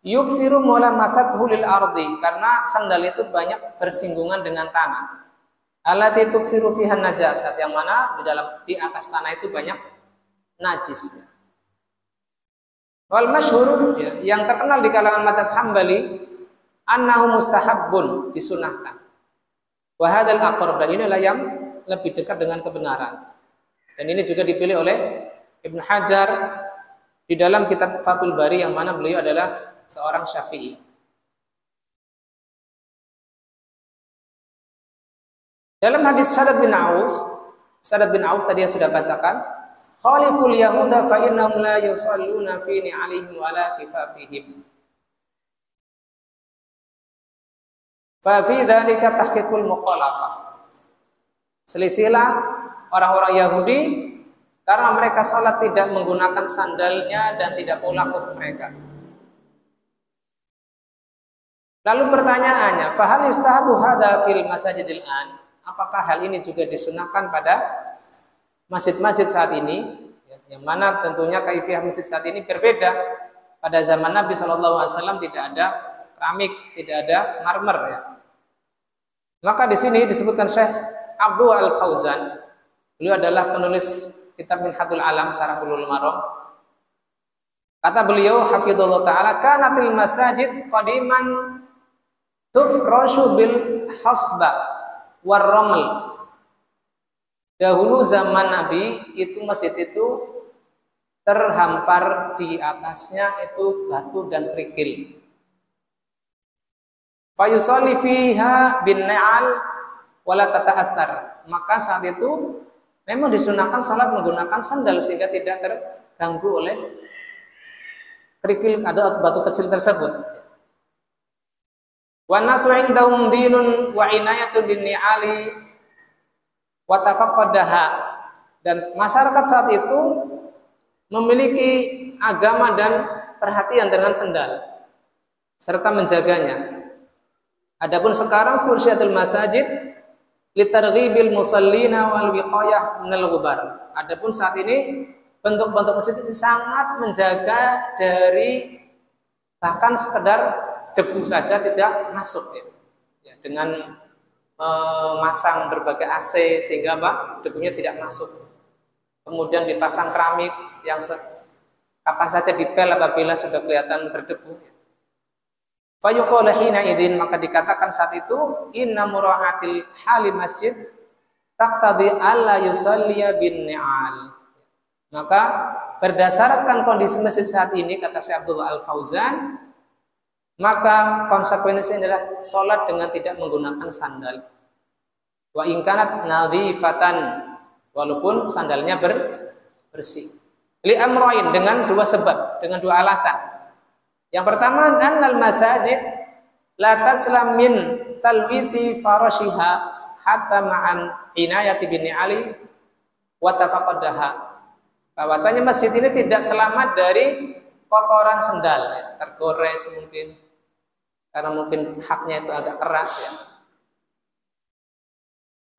yuksiru mulamasathu lil ardi, karena sandal itu banyak bersinggungan dengan tanah. Allati tuksiru fiha najasat, yang mana di atas tanah itu banyak najisnya. Wal masyhur, ya, yang terkenal di kalangan mazhab Hambali, annahu mustahabbun, disunahkan. Wa hadzal aqrab, dan inilah yang lebih dekat dengan kebenaran. Dan ini juga dipilih oleh Ibnu Hajar di dalam kitab Fathul Bari, yang mana beliau adalah seorang Syafi'i. Dalam hadis Sa'ad bin Auf tadi yang sudah bacakan, khaliful yahuda fa innahum la yusalluna fi ni'alihim wa la khifafihim. Fa fi dzalika tahqiqul mukhalafah. Selisilah orang-orang Yahudi karena mereka salat tidak menggunakan sandalnya dan tidak pula khuf mereka. Lalu pertanyaannya, fa hal yustahabu hadza fil masajidil an? Apakah hal ini juga disunahkan pada masjid-masjid saat ini? Yang mana tentunya kaifiyah masjid saat ini berbeda. Pada zaman Nabi SAW tidak ada keramik, tidak ada marmer ya. Maka di sini disebutkan Syekh Abdul Al-Fauzan. Beliau adalah penulis kitab Minhatul Alam Syarah Bulughul Maram. Kata beliau hafizallahu taala, kanatil masajid qadiman tufrashu bil hasba war raml. Dahulu zaman Nabi itu masjid itu terhampar di atasnya itu batu dan kerikil. Fayusalli fiha bin na'al wala tata'assar. Maka saat itu memang disunahkan salat menggunakan sandal sehingga tidak terganggu oleh kerikil atau batu kecil tersebut. Wa nasu indahum dinun wa inayatun bin ni'ali wa tafaqqadaha. Dan masyarakat saat itu memiliki agama dan perhatian dengan sendal serta menjaganya. Adapun sekarang fursyatul masajid litarghibil musallina wal wiqayah minal ghubar. Adapun saat ini bentuk-bentuk masjid itu sangat menjaga dari bahkan sekedar debu saja tidak masuk ya, dengan memasang berbagai AC sehingga debunya tidak masuk. Kemudian dipasang keramik yang kapan saja dipel apabila sudah kelihatan berdebu. Fayuqala hina idzin, maka dikatakan saat itu inna mura'atil hali masjid taqtadi alla yusalliya bin ni'al. Maka berdasarkan kondisi masjid saat ini, kata Syekh Abdul Al-Fauzan, maka konsekuensinya adalah sholat dengan tidak menggunakan sandal. Wa in kanat nadhifatan, walaupun sandalnya bersih. Li amrain, dengan dua sebab, dengan dua alasan. Yang pertama, annal masajid la taslam min talwisi farashiha hatta ma'an inayati bin ali wa tafaqadaha. Bahwasanya masjid ini tidak selamat dari kotoran sendal, ya, tergores mungkin karena mungkin haknya itu agak keras ya.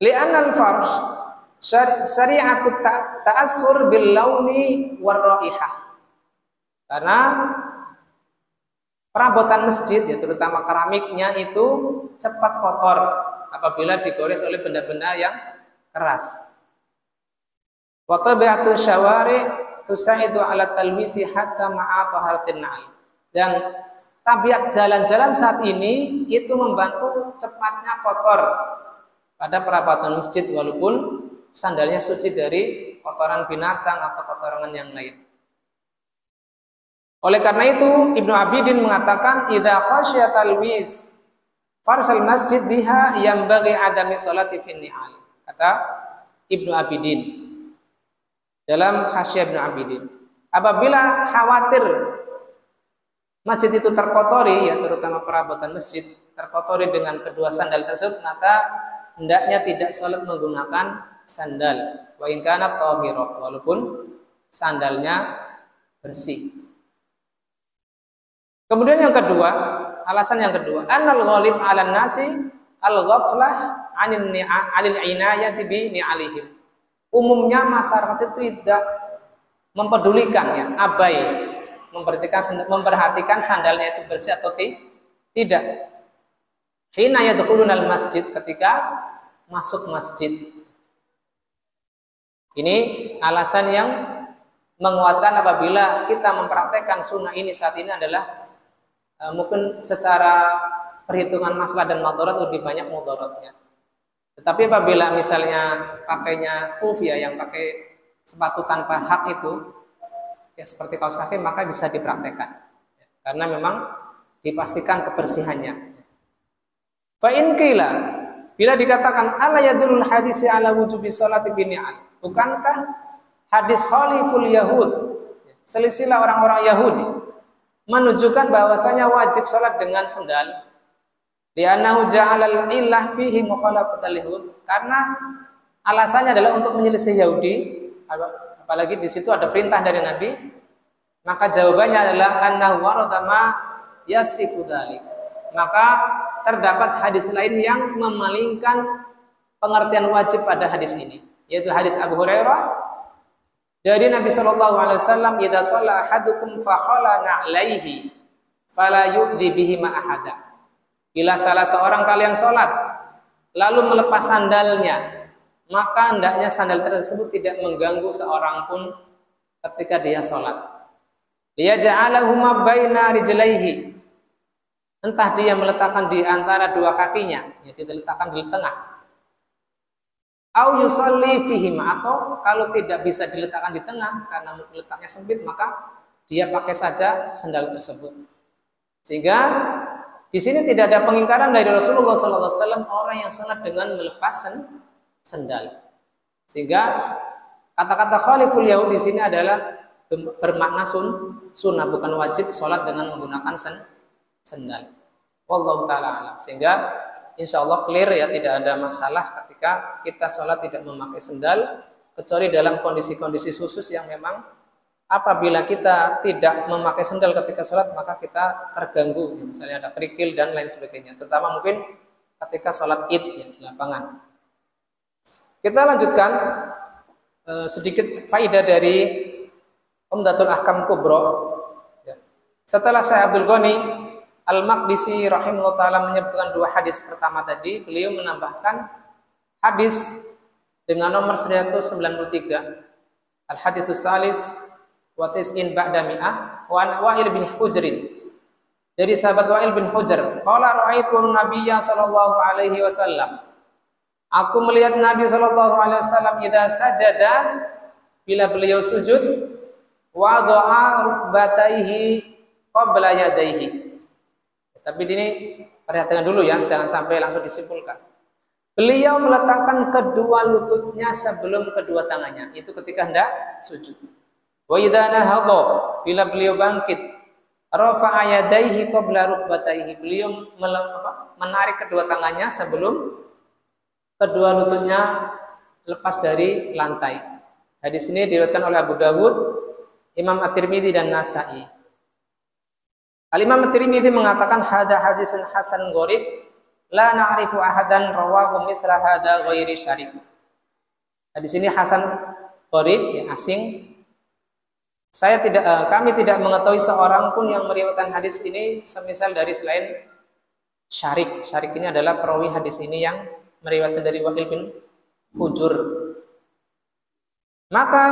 Li'annal farsh syari'atut ta'assur bil launi war raihah. Karena perabotan masjid ya, terutama keramiknya itu cepat kotor apabila digores oleh benda-benda yang keras. Wa tabi'atu syawari tusaidu ala talmisi hatta ma'a taharatin na'al. Dan tabiat jalan-jalan saat ini itu membantu cepatnya kotor pada perabotan masjid walaupun sandalnya suci dari kotoran binatang atau kotoran yang lain. Oleh karena itu Ibnu Abidin mengatakan idza khasya talwis farsal masjid biha yanbaghi adami sholati fin ni'al. Kata Ibnu Abidin dalam Hasyah Ibnu Abidin, apabila khawatir masjid itu terkotori ya, terutama perabotan masjid terkotori dengan kedua sandal tersebut, maka hendaknya tidak sholat menggunakan sandal wa in kana tahira, walaupun sandalnya bersih. Kemudian yang kedua, alasan yang kedua, annal ghalib 'alan nasi al-ghaflah 'anil inayati bi ni'alihim. Umumnya masyarakat itu tidak mempedulikan ya, abai memperhatikan sandalnya itu bersih atau tidak. Hina yadkhulunal masjid, ketika masuk masjid. Ini alasan yang menguatkan apabila kita mempraktekkan sunnah ini saat ini adalah mungkin secara perhitungan maslahat dan madarat lebih banyak mudaratnya. Tetapi apabila misalnya pakainya khuf ya, yang pakai sepatu tanpa hak itu ya seperti kaos kaki, maka bisa dipraktekkan karena memang dipastikan kebersihannya. Fa in qila, bila dikatakan ala yadulul hadisi ala wujubi sholati bin ni'al, bukankah hadis khaliful yahud, selisilah orang-orang Yahudi, menunjukkan bahwasanya wajib sholat dengan sandal? Li'annahu ja'alal illah fihi mukhalafatal yahud, karena alasannya adalah untuk menyelisih Yahudi, apalagi di situ ada perintah dari Nabi, maka jawabannya adalah annahu warada ma yasrifu dzalik. Maka terdapat hadis lain yang memalingkan pengertian wajib pada hadis ini, yaitu hadis Abu Hurairah Dari Nabi Shallallahu Alaihi Wasallam, "Idza shalla ahadukum fa khala na'laihi, fala yu'dhi bihi ma ahada." Bila salah seorang kalian sholat, lalu melepas sandalnya, maka hendaknya sandal tersebut tidak mengganggu seorang pun ketika dia sholat. Dia ja'alahuma baina rijlaihi. Entah dia meletakkan di antara dua kakinya, yaitu diletakkan di tengah. Au yusalli fihima, atau kalau tidak bisa diletakkan di tengah karena letaknya sempit, maka dia pakai saja sandal tersebut. Sehingga di sini tidak ada pengingkaran dari Rasulullah SAW orang yang sholat dengan melepas sandal. Sehingga kata-kata khaliful yaud di sini adalah bermakna sunnah, bukan wajib sholat dengan menggunakan sandal. Wallahu ta'ala alam. Sehingga insya Allah clear ya, tidak ada masalah ketika kita sholat tidak memakai sandal, kecuali dalam kondisi-kondisi khusus yang memang apabila kita tidak memakai sandal ketika sholat maka kita terganggu, ya, misalnya ada kerikil dan lain sebagainya, terutama mungkin ketika sholat id ya, di lapangan. Kita lanjutkan sedikit faedah dari Umdatul Ahkam Kubro. Ya. Setelah Syekh Abdul Ghani Al-Maqdisi rahimahullah ta'ala menyebutkan dua hadis pertama tadi, beliau menambahkan hadis dengan nomor 193, Al-Hadisus Salis wa tis'in ba'da mi'ah wa an Wa'il bin Hujrin, dari sahabat Wa'il bin Hujr, qala ra'aitu Nabiyya sallallahu alaihi wasallam, aku melihat Nabi sallallahu alaihi wasallam idza sajada, bila beliau sujud, wada'a rukbataihi qabla yadaihi. Tapi ini perhatikan dulu ya, jangan sampai langsung disimpulkan. Beliau meletakkan kedua lututnya sebelum kedua tangannya, itu ketika hendak sujud. Wa idza nahadha, bila beliau bangkit, rafa'a yadayhi qabla rukbatayhi, beliau menarik kedua tangannya sebelum kedua lututnya lepas dari lantai. Hadis ini diriwayatkan oleh Abu Dawud, Imam At-Tirmidzi dan Nasa'i. Al-Imam At-Tirmidzi mengatakan hadza hadisun hasan gharib la na'rifu ahadan rawahu misla hadza ghairi syarik. Hadis ini hasan gharib, yang asing. Kami tidak mengetahui seorang pun yang meriwayatkan hadis ini semisal dari selain Syarik. Syarik ini adalah perawi hadis ini yang meriwayatkan dari Wa'il bin Hujr. Maka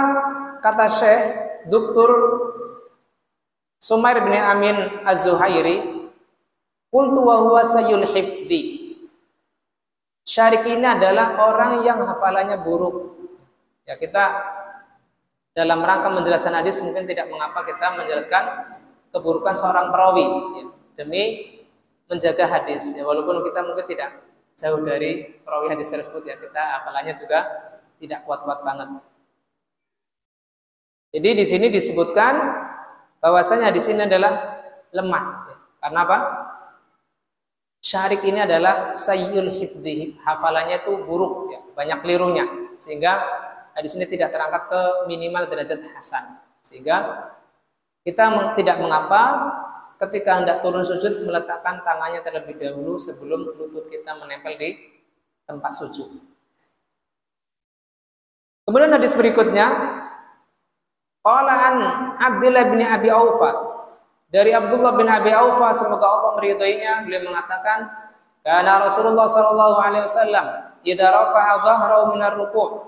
kata Syekh Dr. Sumair bin Amin Az-Zuhairi, qultu wa huwa sayyul hifdi. Syarik ini adalah orang yang hafalannya buruk. Ya, kita dalam rangka menjelaskan hadis mungkin tidak mengapa kita menjelaskan keburukan seorang perawi ya, demi menjaga hadis. Ya, walaupun kita mungkin tidak jauh dari perawi hadis tersebut ya, kita hafalannya juga tidak kuat-kuat banget. Jadi di sini disebutkan bahwasanya di sini adalah lemah. Ya. Karena apa? Syarik ini adalah sayyul hifdhi, hafalannya itu buruk, ya, banyak kelirunya, sehingga hadis ini tidak terangkat ke minimal derajat hasan. Sehingga kita tidak mengapa ketika hendak turun sujud meletakkan tangannya terlebih dahulu sebelum lutut kita menempel di tempat sujud. Kemudian hadis berikutnya, qala an Abdullah bin Abi Aufa, dari Abdullah bin Abi Aufa semoga Allah meridhoinya, beliau mengatakan, kana Rasulullah sallallahu alaihi wasallam idza rafa'a dhahrahu min ar-ruku',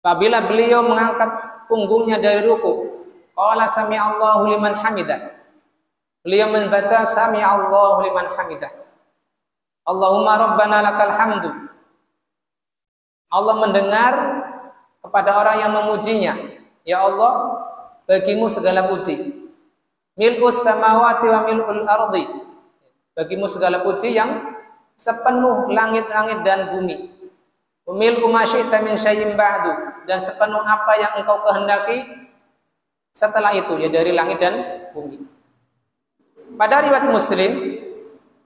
apabila beliau mengangkat punggungnya dari ruku', qala sami'allahu liman hamidah, beliau membaca sami'allahu liman hamidah, Allahumma rabbana lakal hamdu, Allah mendengar kepada orang yang memujinya, ya Allah, bagimu segala puji. Mil'us samawati wa mil'ul ardi, bagimu segala puji yang sepenuh langit-langit dan bumi. Wa mil'u ma syi'ta min syai'in ba'du, dan sepenuh apa yang engkau kehendaki setelah itu, ya dari langit dan bumi. Pada riwayat Muslim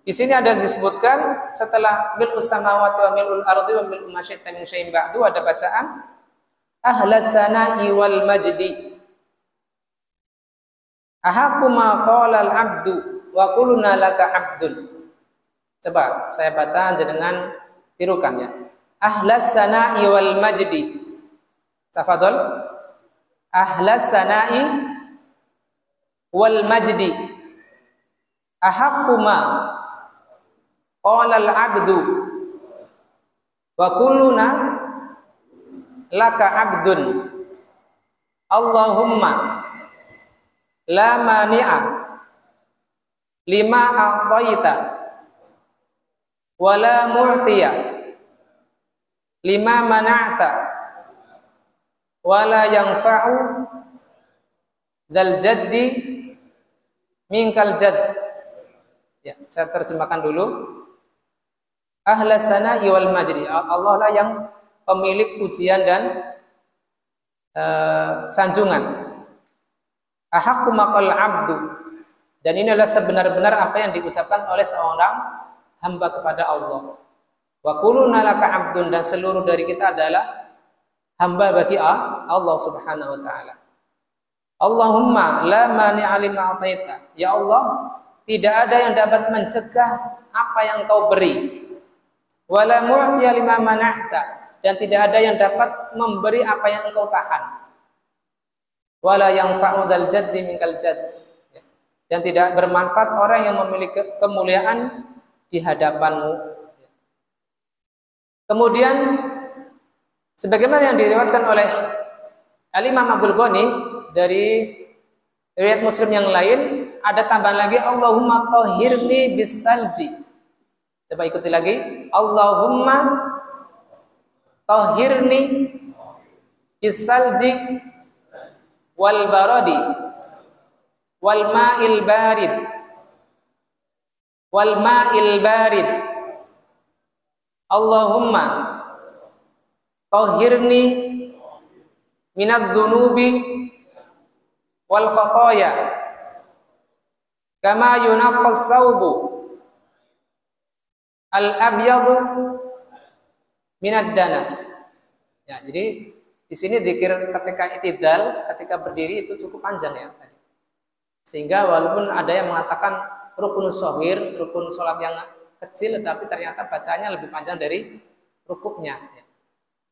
di sini ada disebutkan setelah mil'us samawati wa mil'ul ardi wa mil'u ma syi'ta min syai'in ba'du ada bacaan ahlas sana'i wal majdi ahaqqu ma qala al abdu wa quluna laka abdun. Coba saya baca dengan tirukan ya. Ahlas sana'i wal majdi. Tafadhol. ahlas sana'i wal majdi ahaqqu ma qala al abdu wa kulluna laka abdun Allahumma la mani'a lima a'taita wa la mu'tiya lima mana'ta wa la yanfa'u dzal jaddi minkal jadd. Ya, saya terjemahkan dulu. Ahlas sana'i wal majdi, Allah lah yang pemilik pujian dan sanjungan. Ahaqqu maqal abdu, dan ini adalah sebenar-benar apa yang diucapkan oleh seorang hamba kepada Allah. Wa kuluna laka abdun, dan seluruh dari kita adalah hamba bagi Allah Subhanahu wa taala. Allahumma la mani'a lima ataita, ya Allah, tidak ada yang dapat mencegah apa yang Kau beri. Wala mu'tiya lima mana'ta, dan tidak ada yang dapat memberi apa yang Engkau tahan. Wala yanfa'u dzal jaddi minkal jadd, dan tidak bermanfaat orang yang memiliki kemuliaan di hadapanmu. Kemudian sebagaimana yang diriwayatkan oleh Al-Imam Abdul Ghani dari riwayat Muslim yang lain, ada tambahan lagi, Allahumma tahhirni bisalji. Coba ikuti lagi, Allahumma tahhirni bisalji wal baradi wal ma'il barid wal ma'il barid. Allahumma tahhirni minadz dzunubi wal khataya kama yunaqqas tsaubu al abyadu minad danas. Ya, jadi di sini dzikir ketika i'tidal, ketika berdiri itu cukup panjang ya tadi. Sehingga walaupun ada yang mengatakan rukun shaghir, rukun salat yang kecil, tetapi ternyata bacaannya lebih panjang dari rukuknya.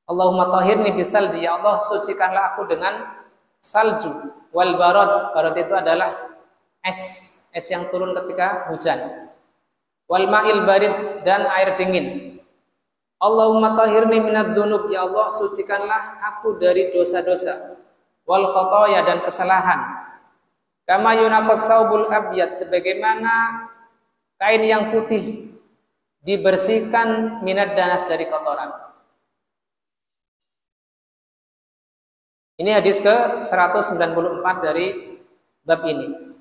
Allahumma tahhirni bisalji, ya Allah sucikanlah aku dengan salju wal barad. Barad itu adalah es yang turun ketika hujan. Wal ma'il barid, dan air dingin. Allahumma tahhirni minadz dzunub, ya Allah sucikanlah aku dari dosa-dosa. Wal khataya, dan kesalahan. Kama yunaqqas saubul abyad, sebagaimana kain yang putih dibersihkan minad danas, dari kotoran. Ini hadis ke-194 dari bab ini.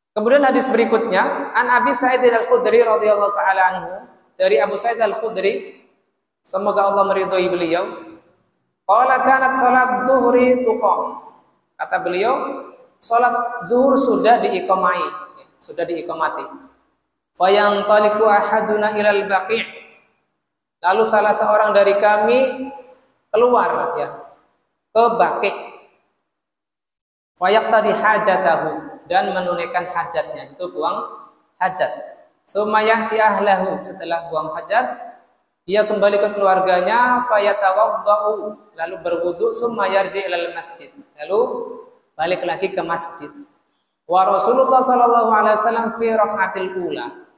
Kemudian hadis berikutnya, an Abi Sa'id Al-Khudri radhiyallahu taala anhu, dari Abu Sa'id Al-Khudri, semoga Allah meridhai beliau, qala kanat salat zuhri tuqam. Kata beliau, salat zuhur sudah diiqamai, sudah diiqamati. Fa yantaliqu ahaduna ilal baqi'. Lalu salah seorang dari kami keluar ya ke Baqi'. Fa yaqtadi hajatahu, dan menunaikan hajatnya, itu buang hajat. Tsumma ya'ti ahlahu, setelah buang hajat dia kembali ke keluarganya, fayatawaddau, lalu berwudu, tsumma yarji ilal masjid, lalu balik lagi ke masjid. Wa Rasulullah sallallahu alaihi wasallam fi rakaatil ula,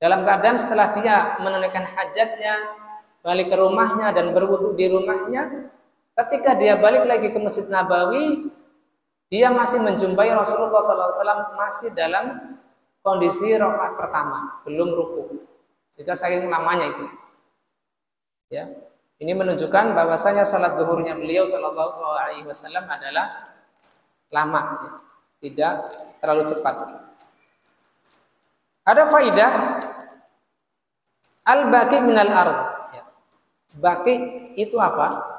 dalam keadaan setelah dia menunaikan hajatnya, balik ke rumahnya dan berwudu di rumahnya, ketika dia balik lagi ke Masjid Nabawi, dia masih menjumpai Rasulullah sallallahu alaihi wasallam masih dalam kondisi rakaat pertama, belum ruku. Sehingga saking lamanya itu. Ya, ini menunjukkan bahwasanya salat zuhurnya beliau sallallahu alaihi wasallam adalah lama, ya, tidak terlalu cepat. Ada faidah al-baqi minal ardh. Ya. Baqi itu apa?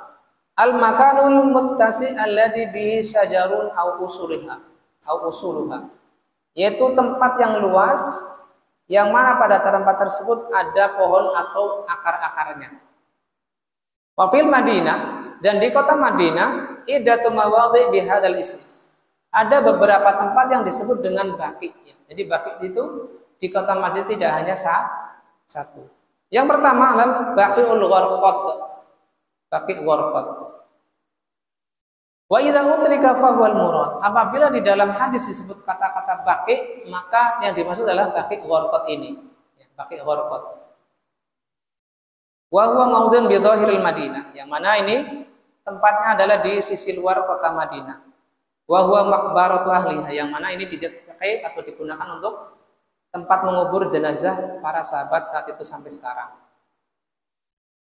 Al-makanul muttasi alladhi bihi syajarun au usuluha. Yaitu tempat yang luas yang mana pada tempat tersebut ada pohon atau akar-akarnya. Wa fil Madinah, dan di kota Madinah, iddatu mawadhi bihadzal ism. Ada beberapa tempat yang disebut dengan baqi. Jadi baqi itu di kota Madinah tidak hanya satu. Yang pertama adalah Baqiul Gharqad. Baqi Gharqad. Wa idza utrika fahuwal murad. Apabila di dalam hadis disebut kata-kata baqi, maka yang dimaksud adalah baqi gharqad ini. Ya, baqi gharqad. Wa huwa maudun bi dhahiril Madinah. Yang mana ini tempatnya adalah di sisi luar kota Madinah. Wa huwa maqbaratu ahliha. Yang mana ini dipakai atau digunakan untuk tempat mengubur jenazah para sahabat saat itu sampai sekarang.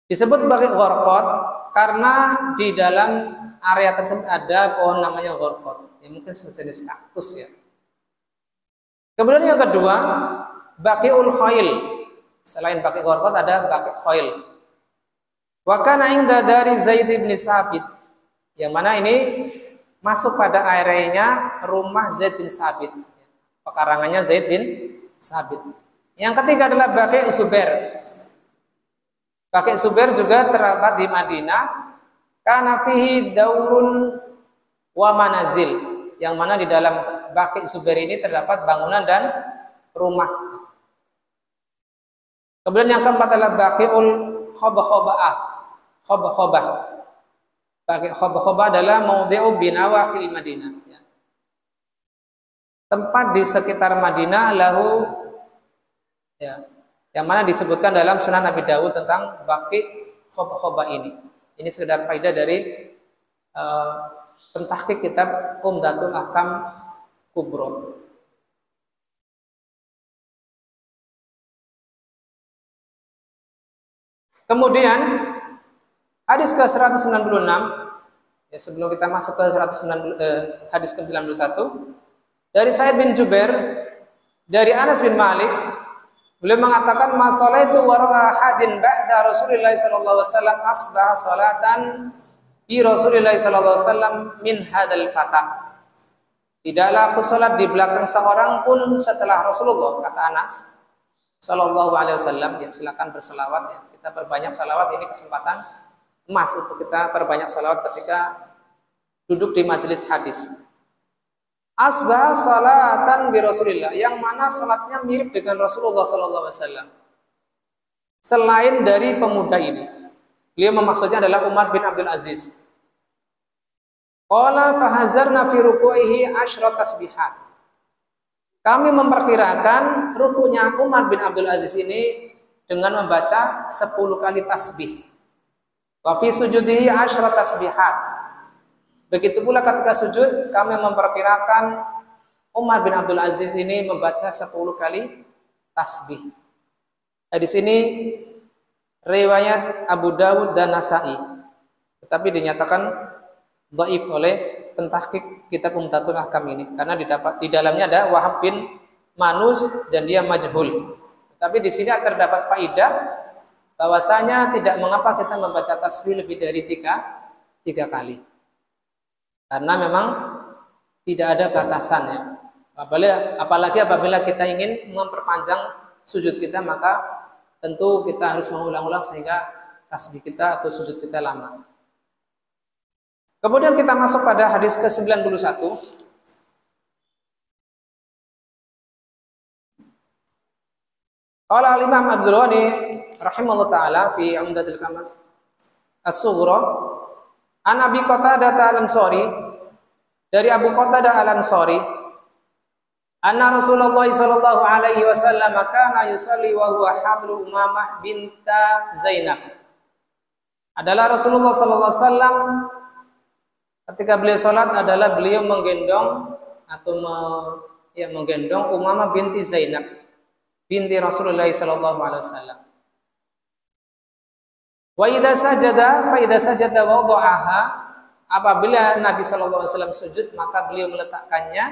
Disebut baqi gharqad karena di dalam area tersebut ada pohon namanya gharqad, yang mungkin sejenis kaktus ya. Kemudian yang kedua, baqiul khail. Selain baqi gharqad ada baqi khail. Wa kana inda dari Zaid bin Sabit, yang mana ini masuk pada areanya rumah Zaid bin Sabit. Pekarangannya Zaid bin Sabit. Yang ketiga adalah baqi Zubair. Baqi Zubair juga terdapat di Madinah. Kana fihi daurun wa manazil, yang mana di dalam Baqi Zubair ini terdapat bangunan dan rumah. Kemudian yang keempat adalah Baqiul Khobah. Baqi Khobah adalah maudhi'u binawahil Madinah. Ya. Tempat di sekitar Madinah lahu, ya, yang mana disebutkan dalam Sunan Abi Dawud tentang Baqi Khobah ini. Ini sekedar faedah dari pentahqiq kitab Umdatul Ahkam Kubro. Kemudian hadis ke-196, ya, sebelum kita masuk ke hadis ke-91, dari Sa'id bin Jubair dari Anas bin Malik, beliau mengatakan masalah itu wara'a hadin ba'da Rasulullah sallallahu alaihi wasallam asbah salatan bi Rasulullah sallallahu alaihi wasallam min hadal fata. Tidaklah aku salat di belakang seorang pun setelah Rasulullah, kata Anas sallallahu alaihi wasallam. Ya, silakan berselawat ya. Kita perbanyak salawat, ini kesempatan emas untuk kita perbanyak salawat ketika duduk di majelis hadis. Asbah salatan bi Rasulillah, yang mana salatnya mirip dengan Rasulullah sallallahu alaihi wasallam. Selain dari pemuda ini, beliau memaksudnya adalah Umar bin Abdul Aziz. Qala fahazarna fi ruku'ihi 10 tasbihat. Kami memperkirakan rukunya Umar bin Abdul Aziz ini dengan membaca 10 kali tasbih. Wa fi sujudihi 10 tasbihat. Begitu pula ketika sujud, kami memperkirakan Umar bin Abdul Aziz ini membaca 10 kali tasbih. Di sini riwayat Abu Dawud dan Nasa'i, tetapi dinyatakan dhaif oleh pentahqiq kitab Umdatul Ahkam ini, karena di dalamnya ada Wahab bin Manus dan dia majhul. Tapi di sini terdapat faidah bahwasanya tidak mengapa kita membaca tasbih lebih dari tiga kali. Karena memang tidak ada batasannya. Apalagi apabila kita ingin memperpanjang sujud kita, maka tentu kita harus mengulang-ulang sehingga tasbih kita atau sujud kita lama. Kemudian kita masuk pada hadis ke-91. Qala al-Imam Abdul Ghani rahimahullah taala fi Umdatul Kamal As-Sughra an Abi Qatadah al-Ansari, dari Abu Qatadah al-Ansari, anna Rasulullah sallallahu alaihi wasallam kana yusalli wa huwa hablu Umamah binta Zainab. Adalah Rasulullah sallallahu alaihi wasallam ketika beliau salat adalah beliau menggendong atau menggendong Umamah binti Zainab binti Rasulullah sallallahu alaihi wasallam. Wa idza sajada fa idza sajada wada'aha, apabila Nabi sallallahu alaihi wasallam sujud maka beliau meletakkannya,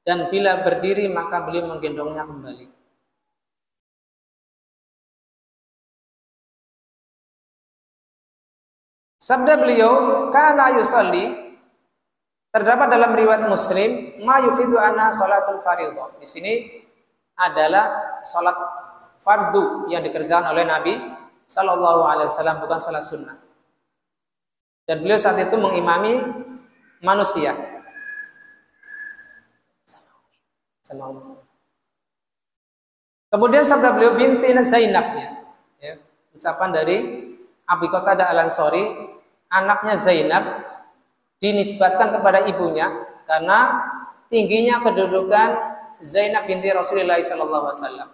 dan bila berdiri maka beliau menggendongnya kembali. Sabda beliau kana yusalli, terdapat dalam riwayat Muslim, ma yufidu anna salatul fardhu. Di sini adalah salat fardu yang dikerjakan oleh Nabi sallallahu alaihi wasallam, bukan salat sunnah. Dan beliau saat itu mengimami manusia. Kemudian sabda beliau binti Zainabnya, ya, ucapan dari Abi Qatadah al-Ansari, anaknya Zainab, dinisbatkan kepada ibunya karena tingginya kedudukan Zainab binti Rasulullah SAW.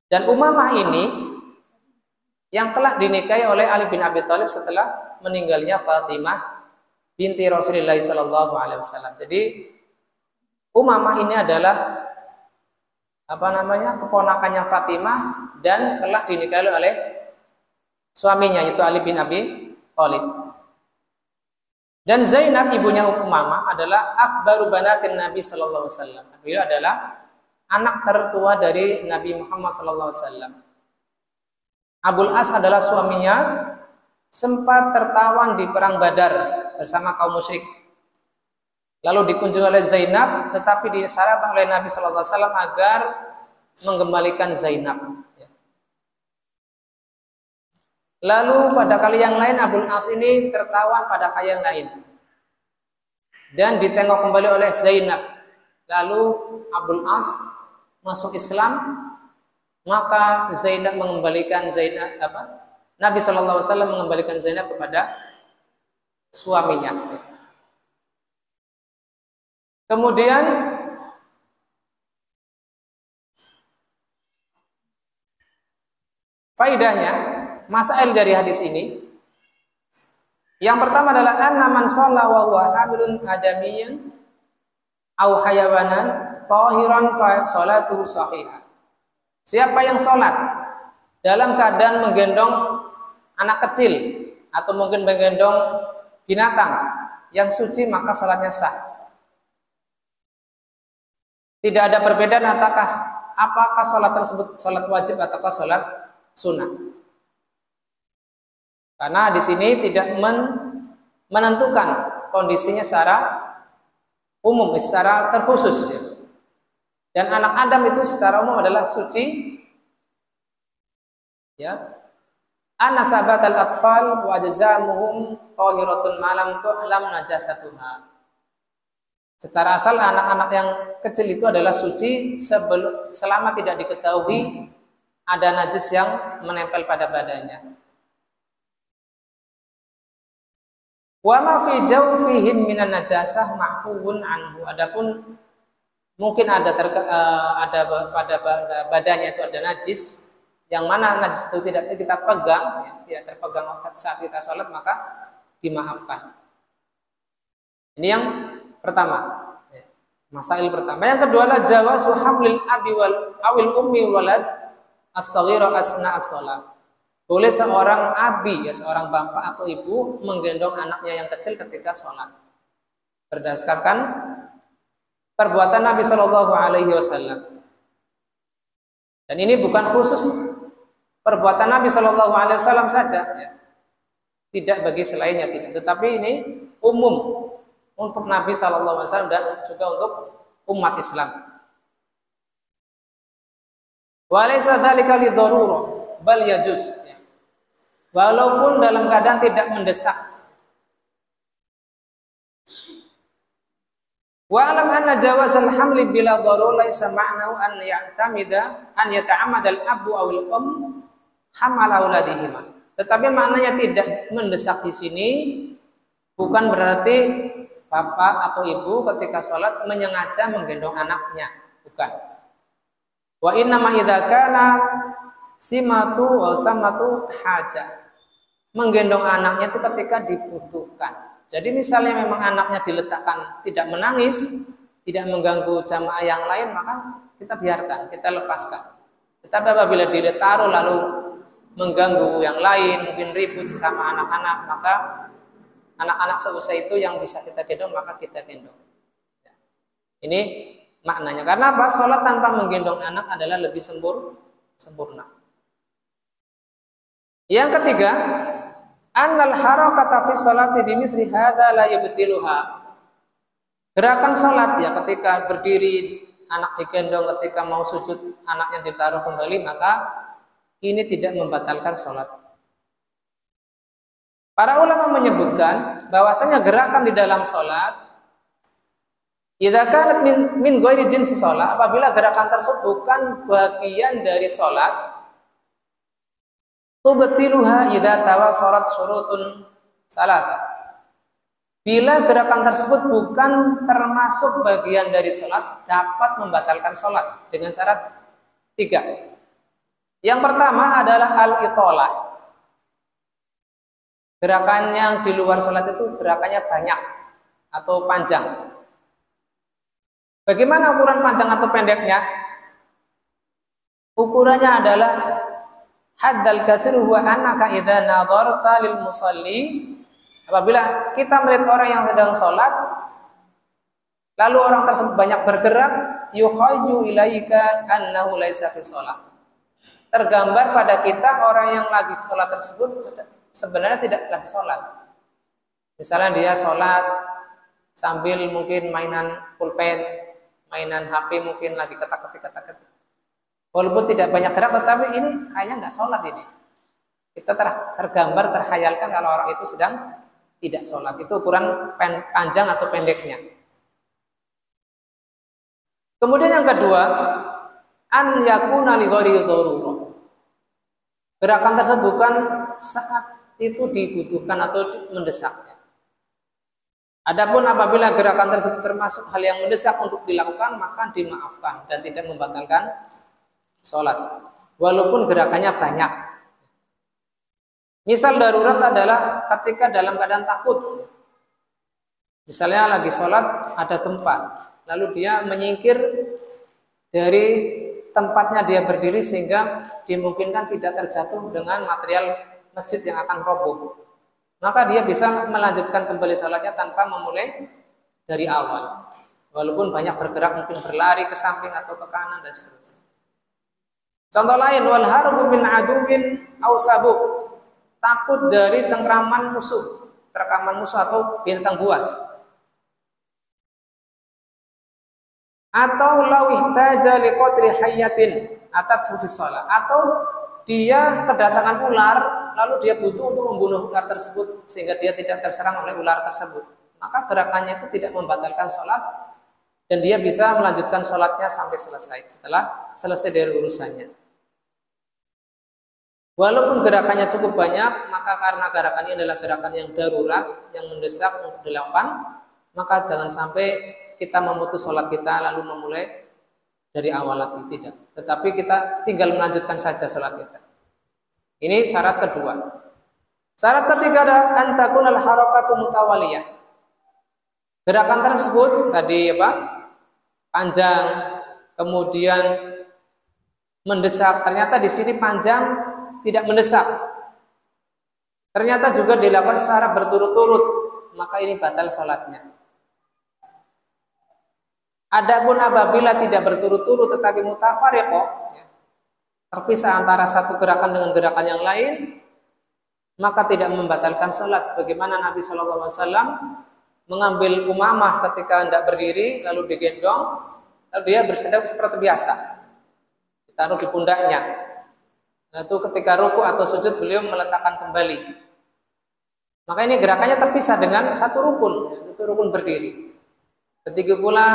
Dan Umamah ini yang telah dinikahi oleh Ali bin Abi Thalib setelah meninggalnya Fatimah binti Rasulullah SAW. Jadi Umamah ini adalah keponakannya Fatimah dan telah dinikahi oleh suaminya yaitu Ali bin Abi Thalib. Dan Zainab ibunya Umamah adalah akbaru banatin Nabi sallallahu alaihi wasallam. Beliau adalah anak tertua dari Nabi Muhammad sallallahu alaihi wasallam. Abul As adalah suaminya, sempat tertawan di perang Badar bersama kaum musyrik. Lalu dikunjungi oleh Zainab, tetapi disyaratkan oleh Nabi sallallahu alaihi wasallam agar mengembalikan Zainab. Lalu pada kali yang lain Abul As ini tertawan pada kali yang lain dan ditengok kembali oleh Zainab. Lalu Abul As masuk Islam, maka Zainab mengembalikan Nabi Shallallahu Alaihi Wasallam mengembalikan Zainab kepada suaminya. Kemudian faidahnya, masail dari hadis ini, yang pertama adalah anna man shalla wa huwa hamilun adamiyyan aw hayawanan tahiran fa salatuhu shahihah. Siapa yang sholat dalam keadaan menggendong anak kecil atau mungkin menggendong binatang yang suci, maka sholatnya sah. Tidak ada perbedaan apakah sholat tersebut sholat wajib ataukah sholat sunnah. Karena di sini tidak menentukan kondisinya secara umum, secara terkhusus. Dan anak Adam itu secara umum adalah suci. Anna sabatal atfal wa jazamuhum tahiratun malam tu'lam najasatuha. Secara asal anak-anak yang kecil itu adalah suci selama tidak diketahui ada najis yang menempel pada badannya. Wa ma fi jawfihim minan najasah ma'fuun anhu. Adapun mungkin ada pada badannya itu ada najis, yang mana najis itu tidak kita pegang, tidak terpegang saat kita sholat, maka dimaafkan. Ini yang pertama, masail pertama. Yang kedua adalah jawazu hamlil abi wal awil ummi walad as-saghira asna as-shalah. Boleh seorang abi, seorang bapak atau ibu menggendong anaknya yang kecil ketika sholat, berdasarkan perbuatan Nabi Shallallahu Alaihi Wasallam. Dan ini bukan khusus perbuatan Nabi Shallallahu Alaihi Wasallam saja, tidak bagi selainnya, tidak. Tetapi ini umum untuk Nabi Shallallahu Alaihi Wasallam dan juga untuk umat Islam. Walaysa dzalika li darurah bal yajuz. Walaupun dalam keadaan tidak mendesak. Wa alam anna jawazal hamli bila darurah laisa ma'nahu an yata'ammada al-abu aw al-um hamala auladihima. Tetapi maknanya tidak mendesak di sini bukan berarti bapak atau ibu ketika sholat menyengaja menggendong anaknya, bukan. Wa inna ma idza kana simatu wa samatu haja. Menggendong anaknya itu ketika dibutuhkan. Jadi misalnya memang anaknya diletakkan tidak menangis, tidak mengganggu jamaah yang lain, maka kita biarkan, kita lepaskan. Tetapi apabila ditaruh lalu mengganggu yang lain, mungkin ribut sesama anak-anak, maka anak-anak seusia itu yang bisa kita gendong, maka kita gendong. Ini maknanya. Karena apa? Sholat tanpa menggendong anak adalah lebih sempurna. Yang ketiga, annal harakata fi sholati bimisli hadza la yubtiluha. Gerakan salat ketika berdiri anak digendong, ketika mau sujud anaknya ditaruh kembali, maka ini tidak membatalkan salat. Para ulama menyebutkan bahwasanya gerakan di dalam salat idza kanat min ghairi jinsi salat, apabila gerakan tersebut bukan bagian dari salat, tubtiluha idza tawafarat syurutun salasa. Bila gerakan tersebut bukan termasuk bagian dari sholat, dapat membatalkan sholat dengan syarat 3. Yang pertama adalah al-itolah. Gerakan yang di luar sholat itu gerakannya banyak atau panjang. Bagaimana ukuran panjang atau pendeknya? Ukurannya adalah haddal kasir huwa annaka idza nadarta lil musalli. Apabila kita melihat orang yang sedang sholat, lalu orang tersebut banyak bergerak, yukhayyu ilaika annahu laisa fi sholat. Tergambar pada kita orang yang lagi sholat tersebut sebenarnya tidak lagi sholat. Misalnya dia sholat sambil mungkin mainan pulpen, mainan HP, mungkin lagi ketak-ketik. Walaupun tidak banyak gerak, tetapi ini kayaknya nggak sholat ini. Kita tergambar, terhayalkan kalau orang itu sedang tidak sholat. Itu ukuran panjang atau pendeknya. Kemudian yang kedua, an yakuna li ghairi darurah. Gerakan tersebut bukan saat itu dibutuhkan atau mendesaknya. Adapun apabila gerakan tersebut termasuk hal yang mendesak untuk dilakukan, maka dimaafkan dan tidak membatalkan sholat. Walaupun gerakannya banyak. Misal darurat adalah ketika dalam keadaan takut. Misalnya lagi sholat ada gempa, lalu dia menyingkir dari tempatnya dia berdiri sehingga dimungkinkan tidak terjatuh dengan material masjid yang akan roboh. Maka dia bisa melanjutkan kembali sholatnya tanpa memulai dari awal. Walaupun banyak bergerak, mungkin berlari ke samping atau ke kanan dan seterusnya. Contoh lain, wal harbu min aduwin aw sabuk. Takut dari cengkraman musuh, terkaman musuh atau binatang buas. Atau lawihtaja liqatli hayyatin atathu fi shalah, atau dia kedatangan ular lalu dia butuh untuk membunuh ular tersebut sehingga dia tidak terserang oleh ular tersebut, maka gerakannya itu tidak membatalkan sholat dan dia bisa melanjutkan sholatnya sampai selesai setelah selesai dari urusannya. Walaupun gerakannya cukup banyak, maka karena gerakannya adalah gerakan yang darurat, yang mendesak untuk dilakukan, maka jangan sampai kita memutus sholat kita lalu memulai dari awal lagi, tidak. Tetapi kita tinggal melanjutkan saja sholat kita. Ini syarat kedua. Syarat ketiga adalah antakunal harakatu mutawaliyah. Gerakan tersebut tadi panjang, kemudian mendesak. Ternyata di sini panjang tidak mendesak. Ternyata juga dilakukan secara berturut-turut, maka ini batal sholatnya. Adapun apabila tidak berturut-turut tetapi mutafariqah, terpisah antara satu gerakan dengan gerakan yang lain, maka tidak membatalkan sholat. Sebagaimana Nabi SAW mengambil Umamah ketika hendak berdiri, lalu digendong, lalu dia bersedap seperti biasa, ditaruh di pundaknya. Lalu ketika ruku atau sujud beliau meletakkan kembali. Maka ini gerakannya terpisah dengan satu rukun, yaitu rukun berdiri. Ketika pula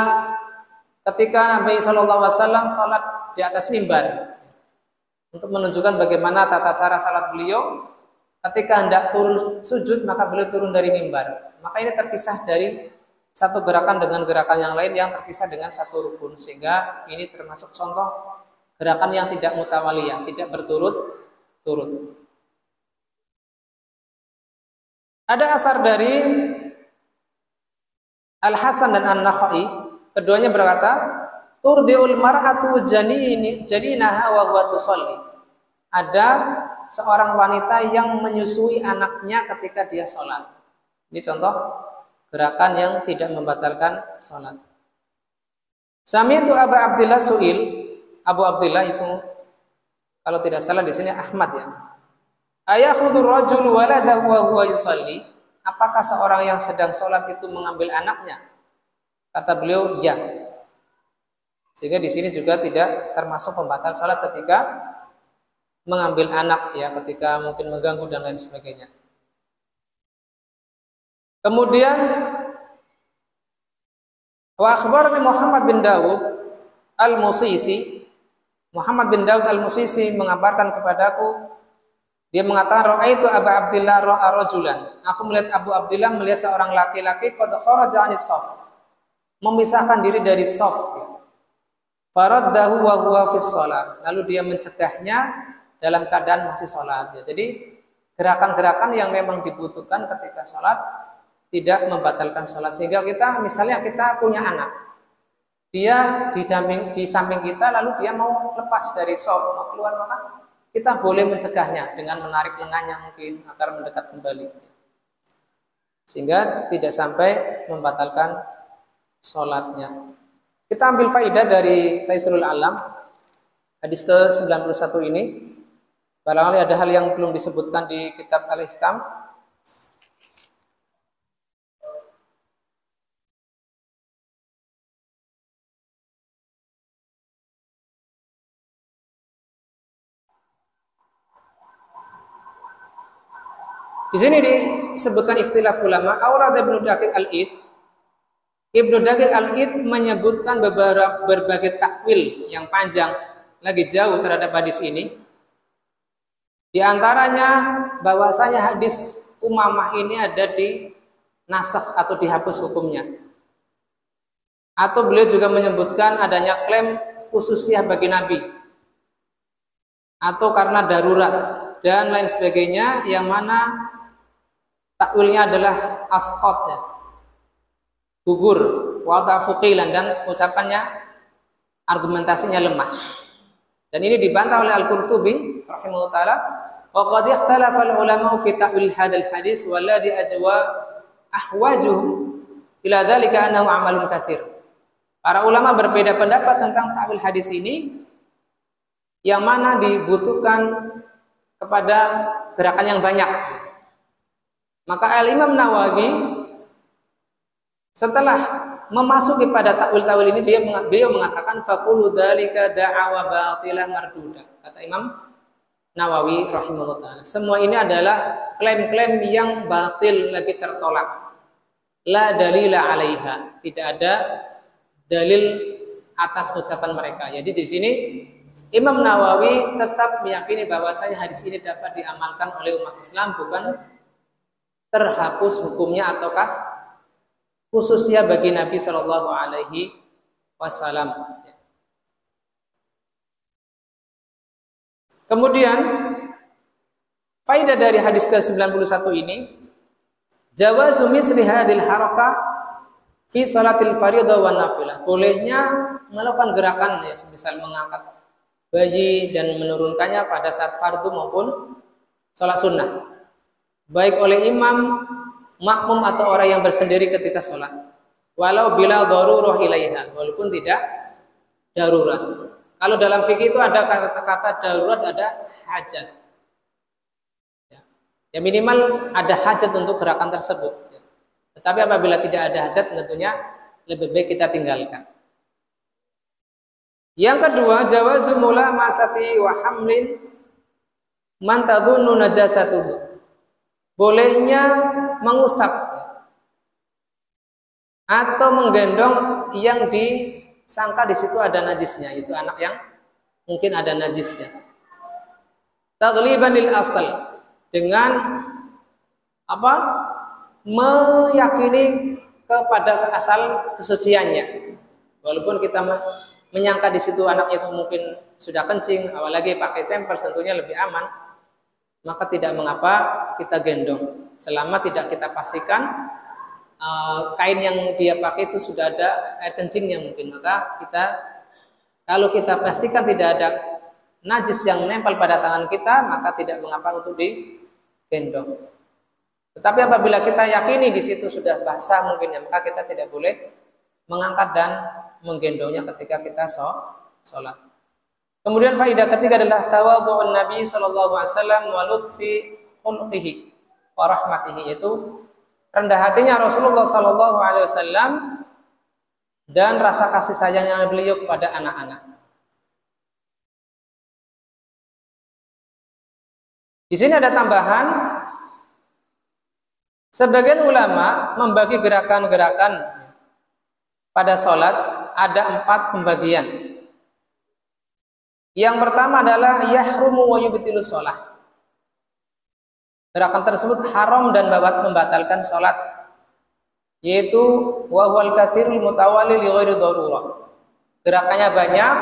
ketika Nabi SAW salat di atas mimbar untuk menunjukkan bagaimana tata cara salat beliau, ketika hendak turun sujud maka beliau turun dari mimbar. Maka ini terpisah dari satu gerakan dengan gerakan yang lain yang terpisah dengan satu rukun, sehingga ini termasuk contoh gerakan yang tidak mutawaliyah, tidak berturut-turut. Ada asar dari Al-Hasan dan An-Nakhai, keduanya berkata, turdiul mar'atu janinaha wa huwa tusalli. Ada seorang wanita yang menyusui anaknya ketika dia sholat. Ini contoh gerakan yang tidak membatalkan sholat. Sami'tu Abu Abdillah su'il. Abu Abdillah itu kalau tidak salah di sini Ahmad ya. Ayakhudhu rajul waladahu wa huwa yusalli. Apakah seorang yang sedang sholat itu mengambil anaknya? Kata beliau, ya. Sehingga di sini juga tidak termasuk pembatal sholat ketika mengambil anak ya, ketika mungkin mengganggu dan lain sebagainya. Kemudian wa akhbarani Muhammad bin Dawud al-Musisi. Muhammad bin Daud al-Musisi mengabarkan kepadaku Dia mengatakan raaitu Aba Abdillah ra'a rajulan. Aku melihat Abu Abdillah melihat seorang laki-laki qad kharaja 'anis shaf. Memisahkan diri dari shaf. Faraddahu wa huwa fis shalah. Lalu dia mencegahnya dalam keadaan masih salat. Jadi gerakan-gerakan yang memang dibutuhkan ketika salat tidak membatalkan salat. Sehingga kita misalnya kita punya anak. Dia di samping kita lalu dia mau lepas dari shaf, mau keluar, maka kita boleh mencegahnya dengan menarik lengannya mungkin agar mendekat kembali. Sehingga tidak sampai membatalkan sholatnya. Kita ambil faidah dari Taisirul Alam, hadis ke-91 ini. Barangkali ada hal yang belum disebutkan di kitab Al-Ihkam. Di sini disebutkan ikhtilaf ulama. Awrad Ibnu Daqiq Al-Id. Ibnu Daqiq Al-Id menyebutkan berbagai takwil yang panjang, lagi jauh terhadap hadis ini. Di antaranya bahwasanya hadis Umamah ini ada di nasakh atau dihapus hukumnya. Atau beliau juga menyebutkan adanya klaim khususiyah bagi Nabi. Atau karena darurat dan lain sebagainya, yang mana takwilnya adalah asqat, ya, gugur, wada'fu qilan, dan ucapannya argumentasinya lemah. Dan ini dibantah oleh Al-Qurtubi rahimahullah taala, wa qad ikhtalafa al-ulama fi ta'wil hadzal hadis walladhi ajwa ahwajuhum ila dzalika annahu amalun katsir. Para ulama berbeda pendapat tentang ta'wil hadis ini, yang mana dibutuhkan kepada gerakan yang banyak. Maka Al-Imam Nawawi setelah memasuki pada takwil-takwil ini, beliau mengatakan faqulu dzalika da'awa batilah mardudah. Kata Imam Nawawi rahimahullah taala, semua ini adalah klaim-klaim yang batil, lagi tertolak. La dalila 'alaiha, tidak ada dalil atas ucapan mereka. Jadi di sini Imam Nawawi tetap meyakini bahwasanya hadis ini dapat diamalkan oleh umat Islam, bukan terhapus hukumnya ataukah khususnya bagi Nabi Shallallahu Alaihi Wasallam. Kemudian faidah dari hadis ke-91 ini, jawazu misli hadil harakah fi salatil fardhu wa nafilah. Bolehnya melakukan gerakan, ya, semisal mengangkat bayi dan menurunkannya pada saat fardu maupun sholat sunnah, baik oleh imam, makmum atau orang yang bersendiri ketika sholat, walau bila darurah ilaiha, walaupun tidak darurat. Kalau dalam fikih itu ada kata-kata darurat, ada hajat, ya minimal ada hajat untuk gerakan tersebut. Tetapi apabila tidak ada hajat, tentunya lebih baik kita tinggalkan. Yang kedua, jawazu mulamasati wa hamlin man tadunnu najasatuhu. Bolehnya mengusap atau menggendong yang disangka di situ ada najisnya, itu anak yang mungkin ada najisnya. Taghliban lil asal, dengan apa? Meyakini kepada asal kesuciannya. Walaupun kita menyangka di situ anaknya itu mungkin sudah kencing, apalagi pakai pampers, tentunya lebih aman, maka tidak mengapa kita gendong, selama tidak kita pastikan kain yang dia pakai itu sudah ada air kencingnya mungkin. Maka kita, kalau kita pastikan tidak ada najis yang menempel pada tangan kita, maka tidak mengapa untuk digendong. Tetapi apabila kita yakini di situ sudah basah mungkin, ya, maka kita tidak boleh mengangkat dan menggendongnya ketika kita sholat. Kemudian faidah ketiga adalah tawadhu'un Nabi sallallahu alaihi wasallam wa lutfi khulqihi wa rahmatihi, yaitu rendah hatinya Rasulullah sallallahu alaihi wasallam dan rasa kasih sayangnya beliau kepada anak-anak. Di sini ada tambahan, sebagian ulama membagi gerakan-gerakan pada sholat ada 4 pembagian. Yang pertama adalah yahrumu wa yubtilu sholah. Gerakan tersebut haram dan membatalkan sholat, yaitu wa huwal kasirul mutawali li ghairi darurah. Gerakannya banyak,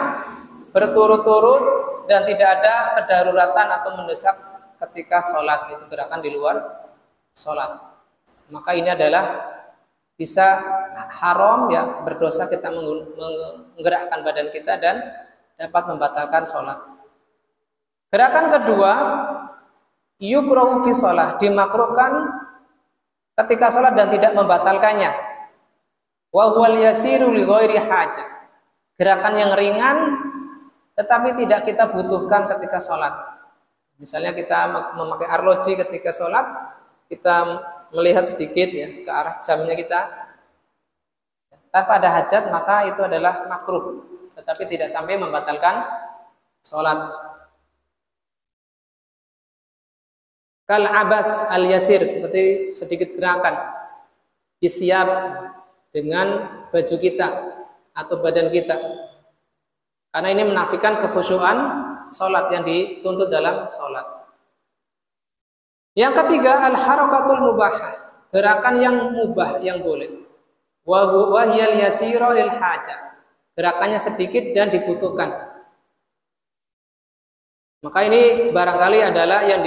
berturut-turut, dan tidak ada kedaruratan atau mendesak ketika sholat, itu gerakan di luar sholat. Maka ini adalah bisa haram, ya, berdosa kita menggerakkan badan kita dan dapat membatalkan sholat. Gerakan kedua, yukrahu fi sholat, dimakruhkan ketika sholat dan tidak membatalkannya. Wa huwal yasiru li ghairi hajah, gerakan yang ringan tetapi tidak kita butuhkan ketika sholat. Misalnya kita memakai arloji ketika sholat, kita melihat sedikit, ya, ke arah jamnya kita tanpa ada hajat, maka itu adalah makruh, tetapi tidak sampai membatalkan sholat. Kal abas al yasir, seperti sedikit gerakan disiap dengan baju kita atau badan kita, karena ini menafikan kekhusyuan sholat yang dituntut dalam sholat. Yang ketiga, al harakatul mubahah, gerakan yang mubah, yang boleh. Wa hiyal yasira lil hajah, gerakannya sedikit dan dibutuhkan. Maka ini barangkali adalah yang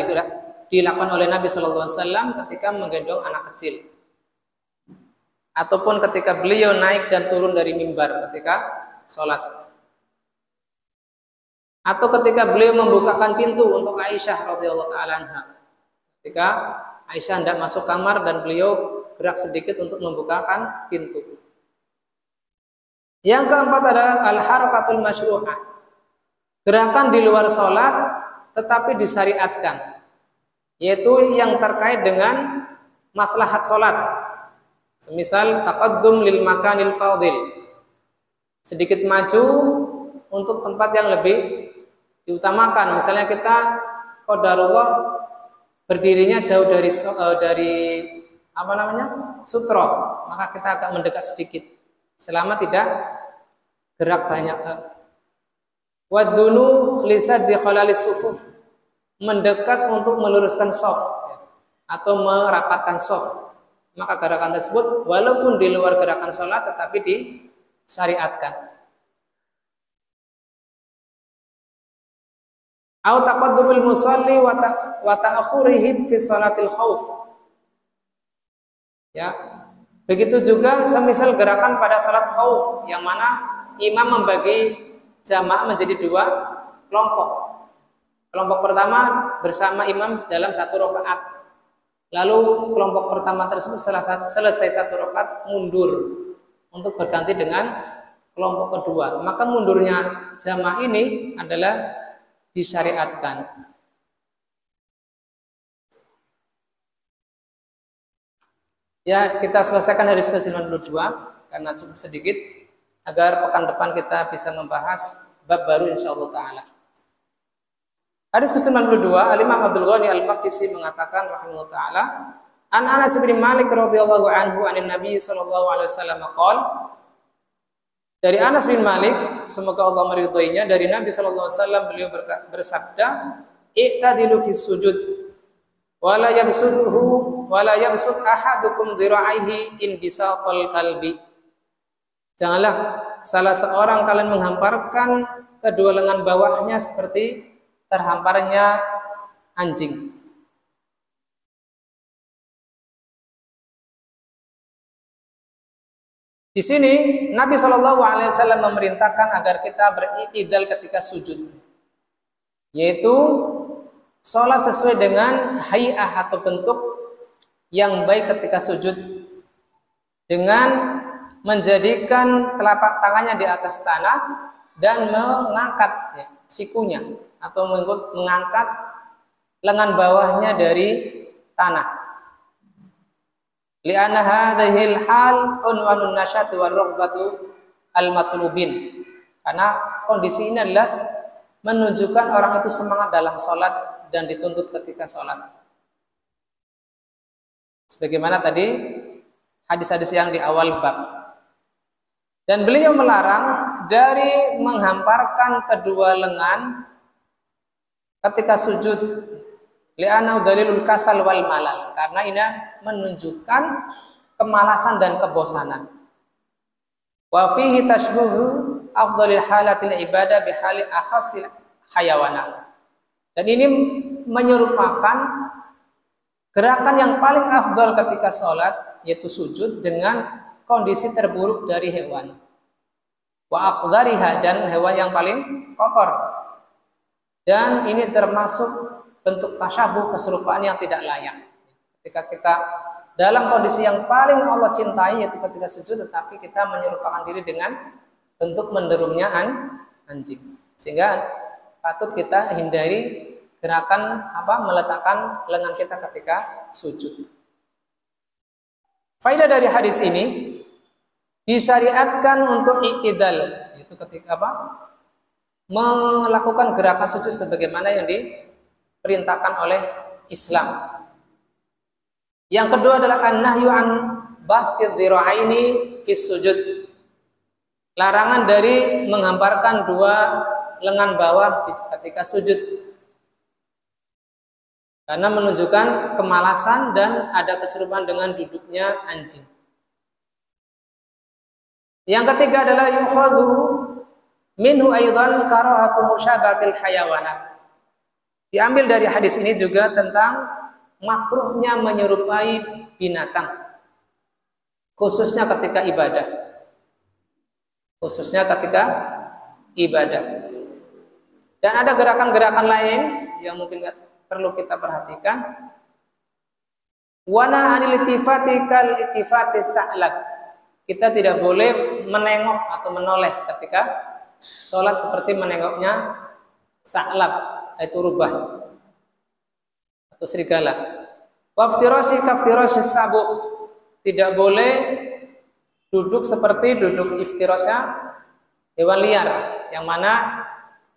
dilakukan oleh Nabi Shallallahu Alaihi Wasallam ketika menggendong anak kecil, ataupun ketika beliau naik dan turun dari mimbar ketika sholat, atau ketika beliau membukakan pintu untuk Aisyah radhiyallahu taala anha, ketika Aisyah hendak masuk kamar dan beliau gerak sedikit untuk membukakan pintu. Yang keempat adalah al-harakatul masyru'ah, gerakan di luar sholat tetapi disyariatkan, yaitu yang terkait dengan maslahat sholat. Semisal taqaddum lil makanil fadil, sedikit maju untuk tempat yang lebih diutamakan. Misalnya kita qadarullah berdirinya jauh dari sutro, maka kita agak mendekat sedikit selama tidak gerak banyak. Wadunu lisad di khalalis sufuf, mendekat untuk meluruskan shaf atau merapatkan shaf. Maka gerakan tersebut walaupun di luar gerakan sholat tetapi disyariatkan. Au taqaddumul musalli wa ta'khurihim fi salatil khauf. Ya. Begitu juga semisal gerakan pada salat khauf, yang mana imam membagi jamaah menjadi dua kelompok. Kelompok pertama bersama imam dalam satu rakaat. Lalu kelompok pertama tersebut setelah selesai satu rakaat mundur untuk berganti dengan kelompok kedua. Maka mundurnya jamaah ini adalah disyariatkan. Ya, kita selesaikan hadis ke-92 karena cukup sedikit, agar pekan depan kita bisa membahas bab baru insyaallah taala. Hadis ke-92, Al-Imam Abdul Ghani Al-Maqdisi mengatakan rahimahullah taala, An Anas bin Malik radhiyallahu anhu anin Nabi sallallahu alaihi wasallam qala, dari Anas bin Malik, semoga Allah meridhoinya, dari Nabi sallallahu alaihi wasallam beliau bersabda, "I'tadilu fis sujud, wa la yabsut ahadukum dhira'aihi in bisaqal qalbi." Janganlah salah seorang kalian menghamparkan kedua lengan bawahnya seperti terhamparnya anjing. Di sini Nabi Shallallahu Alaihi Wasallam memerintahkan agar kita beriktikdal ketika sujud, yaitu sholat sesuai dengan hay'ah atau bentuk yang baik ketika sujud, dengan menjadikan telapak tangannya di atas tanah dan mengangkat sikunya atau mengangkat lengan bawahnya dari tanah. Li'anna hadhil hal unwanun nasyati wal raghbatu al-matlubin. Karena kondisi ini adalah menunjukkan orang itu semangat dalam sholat dan dituntut ketika sholat. Sebagaimana tadi hadis-hadis yang di awal bab. Dan beliau melarang dari menghamparkan kedua lengan ketika sujud Li'annahu dalilul kasal wal malal, karena ini menunjukkan kemalasan dan kebosanan. Wa fihi tashbuhu afdhalil halatil ibadah bihali akhasil hayawanat. Dan ini menyerupakan gerakan yang paling afdal ketika sholat, yaitu sujud, dengan kondisi terburuk dari hewan. Wa aqdariha, dan hewan yang paling kotor. Dan ini termasuk bentuk tasyabuh, keserupaan yang tidak layak. Ketika kita dalam kondisi yang paling Allah cintai, yaitu ketika sujud, tetapi kita menyerupakan diri dengan bentuk menderumnya anjing. Sehingga patut kita hindari gerakan meletakkan lengan kita ketika sujud. Faedah dari hadis ini, disyariatkan untuk iktidal, yaitu ketika melakukan gerakan sujud sebagaimana yang diperintahkan oleh Islam. Yang kedua adalah an-nahyu an bastid dhira'aini fi sujud. Larangan dari menghamparkan dua lengan bawah ketika sujud, karena menunjukkan kemalasan dan ada keserupaan dengan duduknya anjing. Yang ketiga adalah yukhadhu minhu aidan karahatu musyabahatil hayawanat. Diambil dari hadis ini juga tentang makruhnya menyerupai binatang, khususnya ketika ibadah. Dan ada gerakan-gerakan lain yang mungkin perlu kita perhatikan. Wana anil iltifati kal iltifati sa'lab. Kita tidak boleh menengok atau menoleh ketika sholat seperti menengoknya sa'lab, yaitu rubah atau serigala. Waftirasi kaftirasi sabu. Tidak boleh duduk seperti duduk iftirasnya hewan liar, yang mana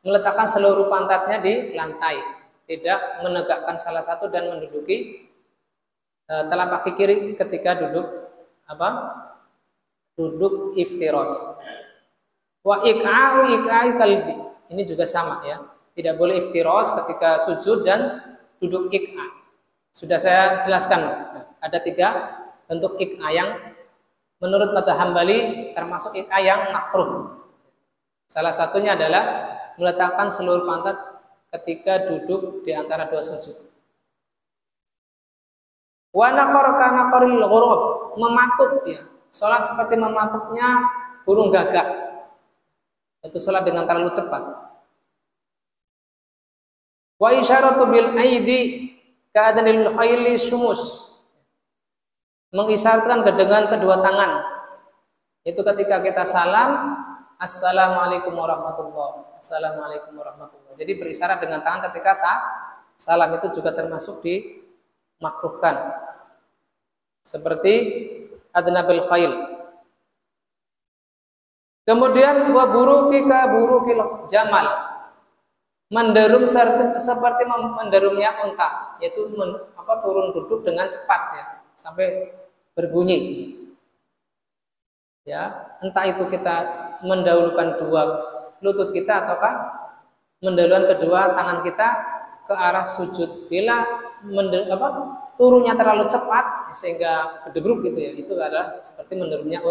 meletakkan seluruh pantatnya di lantai, tidak menegakkan salah satu dan menduduki telapak kaki kiri ketika duduk duduk iftiras. Wa iqa'u kalbi, ini juga sama ya, tidak boleh iftiras ketika sujud dan duduk iqa'. Sudah saya jelaskan, ada 3 bentuk iqa' yang menurut mazhab Hambali termasuk iqa' yang makruh. Salah satunya adalah meletakkan seluruh pantat ketika duduk di antara 2 sujud. Wa naqar kana qaril ghurab, mematuk ya. Salat seperti mematuknya burung gagak. Itu salat dengan terlalu cepat. Wa isyaratu bil aidi ka'adanil khayli sumus, mengisyaratkan dengan kedua tangan. Itu ketika kita salam, assalamualaikum warahmatullahi, assalamualaikum warahmatullahi. Jadi berisyarat dengan tangan ketika salam, itu juga termasuk dimakruhkan. Seperti adnabil khayl. Kemudian wa burukika burukil jamal, menderum seperti menderumnya unta, yaitu turun duduk dengan cepat ya, sampai berbunyi. Ya, entah itu kita mendahulukan 2 lutut kita ataukah mendahulukan kedua tangan kita ke arah sujud. Bila turunnya terlalu cepat sehingga berdebruk gitu ya, itu adalah seperti menderumnya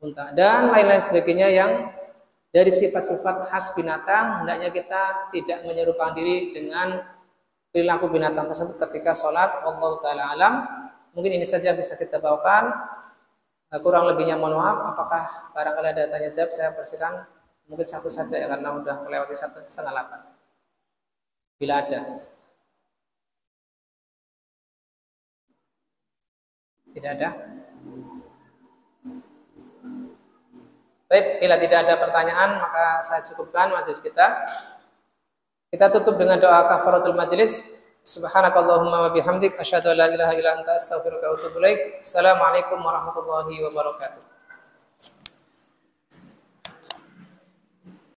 unta. Dan lain-lain sebagainya yang dari sifat-sifat khas binatang, hendaknya kita tidak menyerupakan diri dengan perilaku binatang tersebut ketika sholat. Wallahu ta'ala alam. Mungkin ini saja bisa kita bawakan. Kurang lebihnya mohon maaf. Apakah barangkali ada tanya jawab, saya persilakan. Mungkin 1 saja ya, karena sudah melewati 7:30. Bila ada. Tidak ada. Baik, bila tidak ada pertanyaan, maka saya cukupkan majelis kita. Kita tutup dengan doa kafaratul majelis. Subhanakallahumma wa bihamdik asyhadu an la ilaha illa anta astaghfiruka wa atubu ilaik. Assalamualaikum warahmatullahi wabarakatuh.